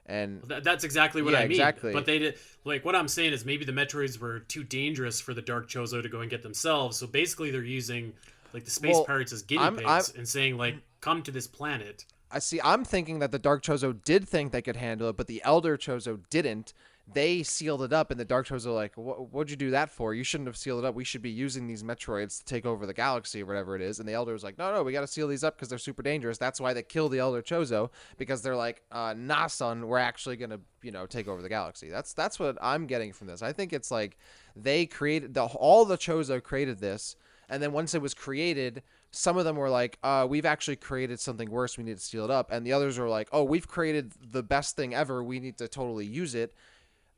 and That's exactly what yeah, I mean. But exactly. they did like what I'm saying is maybe the Metroids were too dangerous for the Dark Chozo to go and get themselves. So basically, they're using like the space Well, pirates as guinea I'm pigs and saying like, "Come to this planet." I see. I'm thinking that the Dark Chozo did think they could handle it, but the Elder Chozo didn't. They sealed it up, and the Dark Chozo like, "What'd you do that for? You shouldn't have sealed it up. We should be using these Metroids to take over the galaxy or whatever it is." And the Elder was like, "No, we got to seal these up because they're super dangerous. That's why they kill the Elder Chozo because they're like, nah, son, we're actually gonna, take over the galaxy." That's what I'm getting from this. I think it's like they created all the Chozo created this, and then once it was created, some of them were like, we've actually created something worse. We need to seal it up. And the others were like, oh, we've created the best thing ever. We need to totally use it.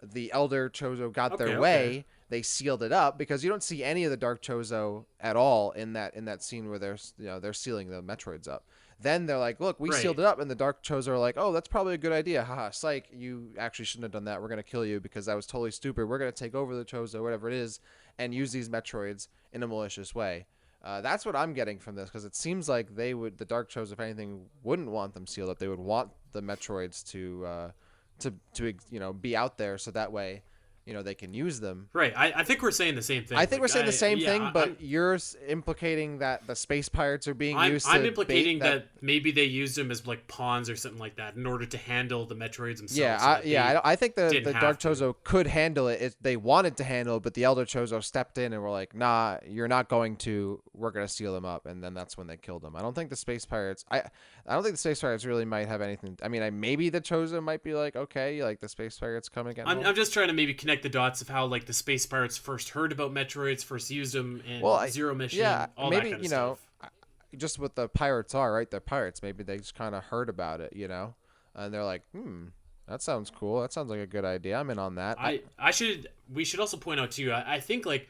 The Elder Chozo got their Okay, okay, way. They sealed it up because you don't see any of the Dark Chozo at all in that scene where they're sealing the Metroids up. Then they're like, look, we sealed right, it up, and the Dark Chozo are like, oh, that's probably a good idea. Haha, psych, you actually shouldn't have done that. We're gonna kill you because that was totally stupid. We're gonna take over the Chozo, whatever it is, and use these Metroids in a malicious way. That's what I'm getting from this because it seems like the Dark Chose, if anything, wouldn't want them sealed up. They would want the Metroids to be out there so that way, they can use them. right. I think we're saying the same I thing. think we're Like saying the same yeah, thing, but you're implicating that the space pirates are being used I'm to bait implicating that. that maybe they used them as like pawns or something like that in order to handle the Metroids Yeah, themselves, so that they I think the didn't Dark have to. Chozo could handle it. They wanted to handle it, but the Elder Chozo stepped in and were like, "Nah, you're not going to. We're gonna seal them up." And then that's when they killed them. I don't think the space pirates. I don't think the space pirates really might have anything. I mean, maybe the Chozo might be like, okay, like the space pirates come and get I'm involved. just trying to maybe connect the dots of how like the space pirates first heard about Metroids, first used them Well, in Zero yeah, Mission, all that maybe kind of stuff. just what the pirates are, right? They're pirates. Maybe they just kind of heard about it, and they're like, that sounds cool. That sounds like a good idea. I'm in on that. I should we should also point out too. I think like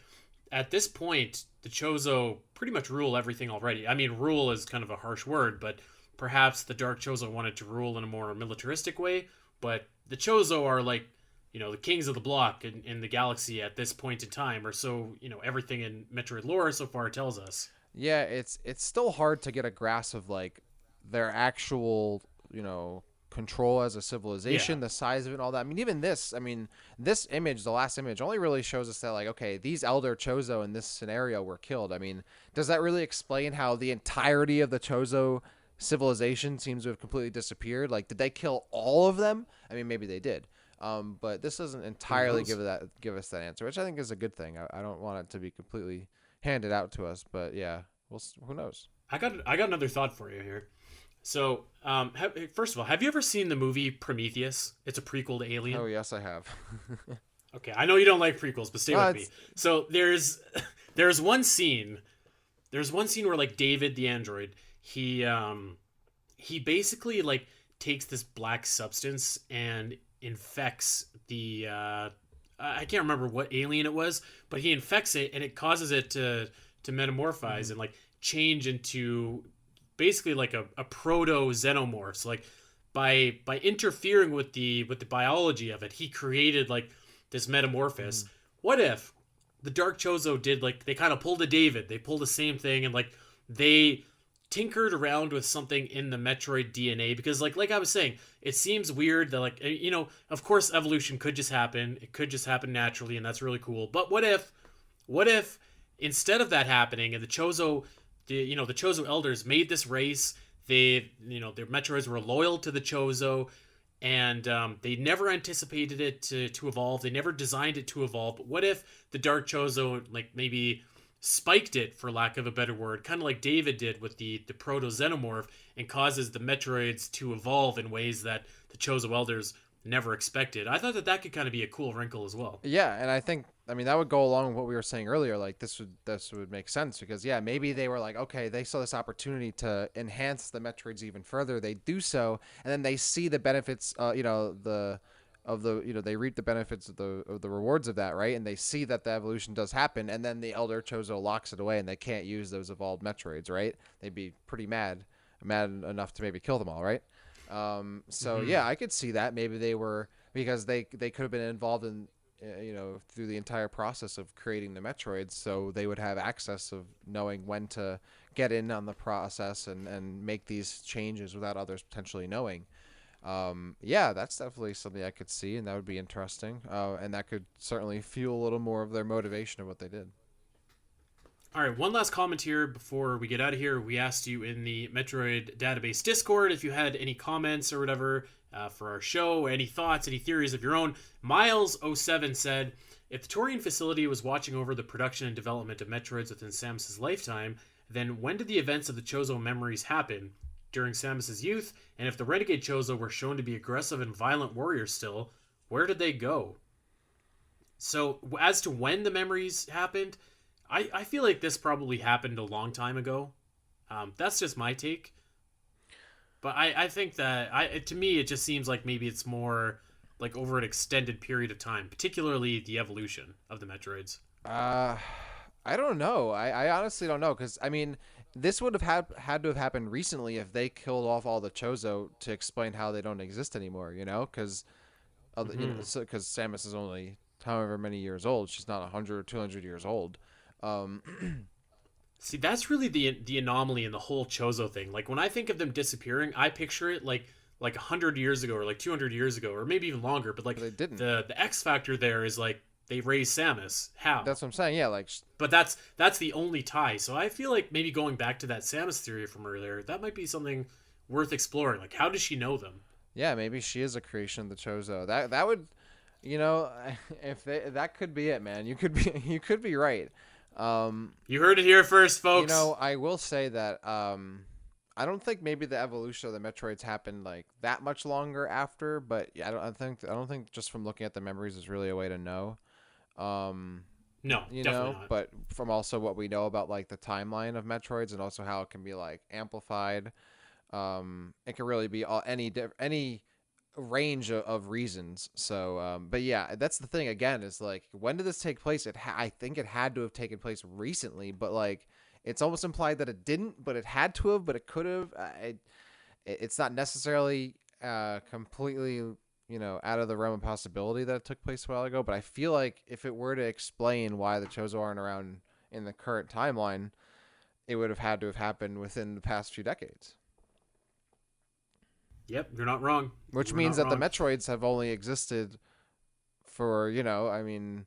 at this point the Chozo pretty much rule everything already. I mean, rule is kind of a harsh word, but perhaps the Dark Chozo wanted to rule in a more militaristic way. But the Chozo are like the kings of the block in the galaxy at this point in time, or so everything in Metroid lore so far tells us. Yeah, it's still hard to get a grasp of like their actual, control as a Yeah, civilization, the size of it and all that. I mean, even this, this image, the last image only really shows us that like, okay, these Elder Chozo in this scenario were killed. I mean, does that really explain how the entirety of the Chozo civilization seems to have completely disappeared? Like, did they kill all of them? I mean, maybe they did. But this doesn't who entirely knows? give us that answer, which I think is a good thing. I don't want it to be completely handed out to us, but yeah, who knows? I got another thought for you here. So, first of all, have you ever seen the movie Prometheus? It's a prequel to Oh Alien. yes, I have. Okay, I know you don't like prequels, but stay No, with me. it's So there's one scene. There's one scene where like David the android, he basically like takes this black substance and infects the I can't remember what alien it was, but he infects it and it causes it to metamorphose mhm. and like change into basically like a proto xenomorph. So like by interfering with the biology of it, he created like this metamorphosis. Mhm. What if the Dark Chozo did like they kind of pulled a David, they pulled the same thing and like they tinkered around with something in the Metroid DNA because like I was saying, it seems weird that like of course evolution could just happen. It could just happen naturally and that's really cool. But what if instead of that happening and the Chozo the Chozo elders made this race, their Metroids were loyal to the Chozo and they never anticipated it to evolve. They never designed it to evolve. But what if the Dark Chozo like maybe spiked it, for lack of a better word, kind of like David did with the proto xenomorph, and causes the Metroids to evolve in ways that the Chozo elders never expected. I thought that that could kind of be a cool wrinkle as well. Yeah, and I think, I mean, that would go along with what we were saying earlier. Like, this would make sense because, yeah, maybe they were like, okay, they saw this opportunity to enhance the Metroids even further. They do so, and then they see the benefits. They reap the benefits of the rewards of that, right? And they see that the evolution does happen, and then the Elder Chozo locks it away, and they can't use those evolved Metroids, right? They'd be pretty mad enough to maybe kill them all, right? So Mm-hmm. yeah, I could see that maybe they were, because they could have been involved in through the entire process of creating the Metroids, so they would have access of knowing when to get in on the process and make these changes without others potentially knowing. Yeah, that's definitely something I could see, and that would be interesting. And that could certainly fuel a little more of their motivation of what they did. All right, one last comment here before we get out of here. We asked you in the Metroid database Discord if you had any comments or whatever for our show, any thoughts, any theories of your own. Miles07 said, if the Torian facility was watching over the production and development of Metroids within Samus's lifetime, then when did the events of the Chozo Memories happen? During Samus's youth? And if the Renegade Chozo were shown to be aggressive and violent warriors still, where did they go? So, as to when the memories happened, I feel like this probably happened a long time ago. That's just my take. But I think that to me it just seems like maybe it's more like over an extended period of time, particularly the evolution of the Metroids. Uh, I don't know. I honestly don't know because I mean, this would have had to have happened recently if they killed off all the Chozo to explain how they don't exist anymore. You know, because Mm-hmm. because Samus is only however many years old. She's not 100 or 200 years old. Um, See, that's really the anomaly in the whole Chozo thing. Like when I think of them disappearing, I picture it like 100 years ago or like 200 years ago or maybe even longer. But like but they didn't. the X factor there is like they raised Samus. How? That's what I'm saying. Yeah, like But that's the only tie. So I feel like maybe going back to that Samus theory from earlier, that might be something worth exploring. Like how does she know them? yeah, maybe she is a creation of the Chozo. That would, you know, if they, that could be it, man. You could be you could be right. Um, You heard it here first, you folks. know, I will say that I don't think maybe the evolution of the Metroids happened like that much longer after, but yeah, I don't think just from looking at the memories is really a way to know. Um, No, you definitely know, not. but from also what we know about like the timeline of Metroids and also how it can be like amplified, it can really be any range of reasons. So, but yeah, that's the thing again is like, when did this take place? I think it had to have taken place recently, but like, it's almost implied that it didn't, but it had to have, but it could have. It's not necessarily completely, out of the realm of possibility that it took place a while ago. But I feel like if it were to explain why the Chozo aren't around in the current timeline, it would have had to have happened within the past few decades. Yep, you're not wrong. Which You are means not that the wrong. Metroids have only existed for, I mean,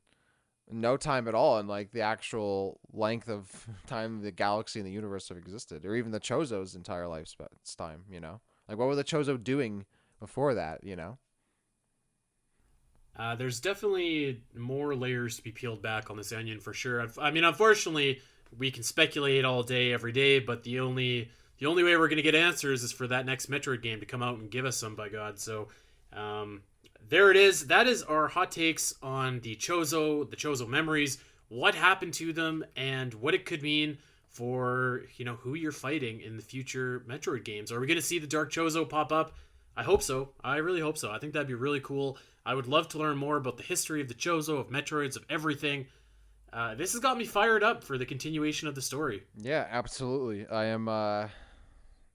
no time at all in like the actual length of time the galaxy and the universe have existed, or even the Chozo's entire lifetime. Like, what were the Chozo doing before that? There's definitely more layers to be peeled back on this onion for sure. I mean, unfortunately, we can speculate all day, every day, but the only way we're going to get answers is for that next Metroid game to come out and give us some, by God. So, um, there it is. That is our hot takes on the Chozo memories, what happened to them, and what it could mean for who you're fighting in the future Metroid games. Are we going to see the Dark Chozo pop up? I hope so. I really hope so. I think that'd be really cool. I would love to learn more about the history of the Chozo, of Metroids, of everything. This has got me fired up for the continuation of the story. Yeah, absolutely. I am.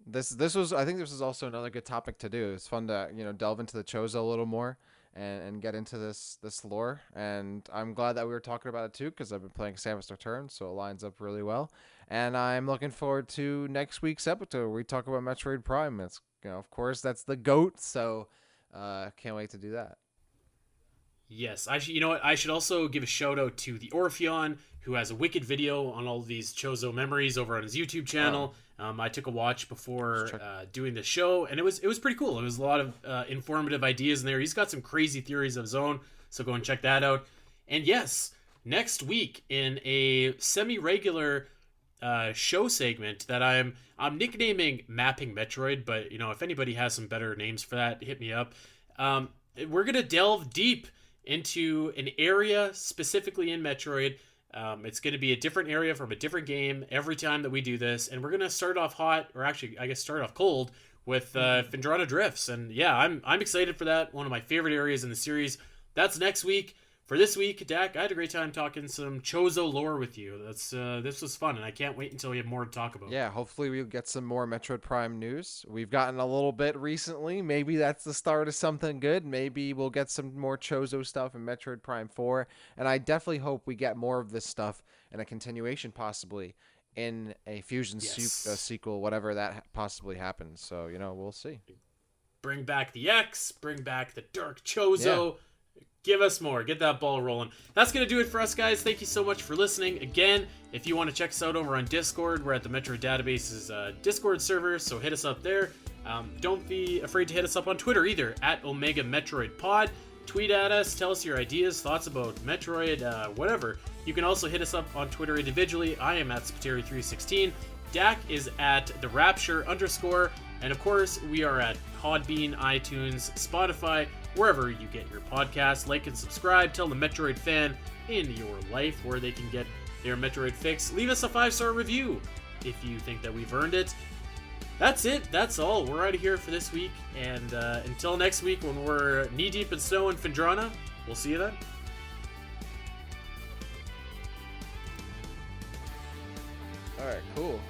This was. I think this is also another good topic to do. It's fun to delve into the Chozo a little more and get into this lore. And I'm glad that we were talking about it too because I've been playing Samus Returns, so it lines up really well. And I'm looking forward to next week's episode where we talk about Metroid Prime. It's of course that's the goat. So can't wait to do that. Yes, you know what? I should also give a shout out to the Orpheon, who has a wicked video on all of these Chozo memories over on his YouTube Oh, channel. I took a watch just before check. doing the show, and it was pretty cool. It was a lot of informative ideas in there. He's got some crazy theories of his own, so go and check that out. And yes, next week in a semi-regular show segment that I'm nicknaming Mapping Metroid, but if anybody has some better names for that, hit me up. We're gonna delve deep into an area specifically in Metroid. It's going to be a different area from a different game every time that we do this, and we're going to start off hot, or actually, I guess start off cold with Phendrana Drifts. And yeah, I'm excited for that. One of my favorite areas in the series. That's next week. For this week, Dak, I had a great time talking some Chozo lore with you. This was fun, and I can't wait until we have more to talk about. Yeah, hopefully we'll get some more Metroid Prime news. We've gotten a little bit recently. Maybe that's the start of something good. Maybe we'll get some more Chozo stuff in Metroid Prime 4. And I definitely hope we get more of this stuff and a continuation possibly in a Fusion sequel, whatever that possibly happens. So, we'll see. Bring back the X, bring back the Dark Chozo. Yeah. Give us more. Get that ball rolling. That's going to do it for us, guys. Thank you so much for listening. Again, if you want to check us out over on Discord, we're at the Metroid Database's Discord server, so hit us up there. Don't be afraid to hit us up on Twitter either, at Omega Metroid Pod. Tweet at us. Tell us your ideas, thoughts about Metroid, whatever. You can also hit us up on Twitter individually. I am at Spiteri316. Dak is at the Rapture _. And of course, we are at Podbean, iTunes, Spotify, wherever you get your podcasts. Like and subscribe. Tell the Metroid fan in your life where they can get their Metroid fix. Leave us a 5-star review if you think that we've earned it. That's it. That's all. We're out of here for this week. And until next week when we're knee-deep in snow in Phendrana, we'll see you then. All right, cool.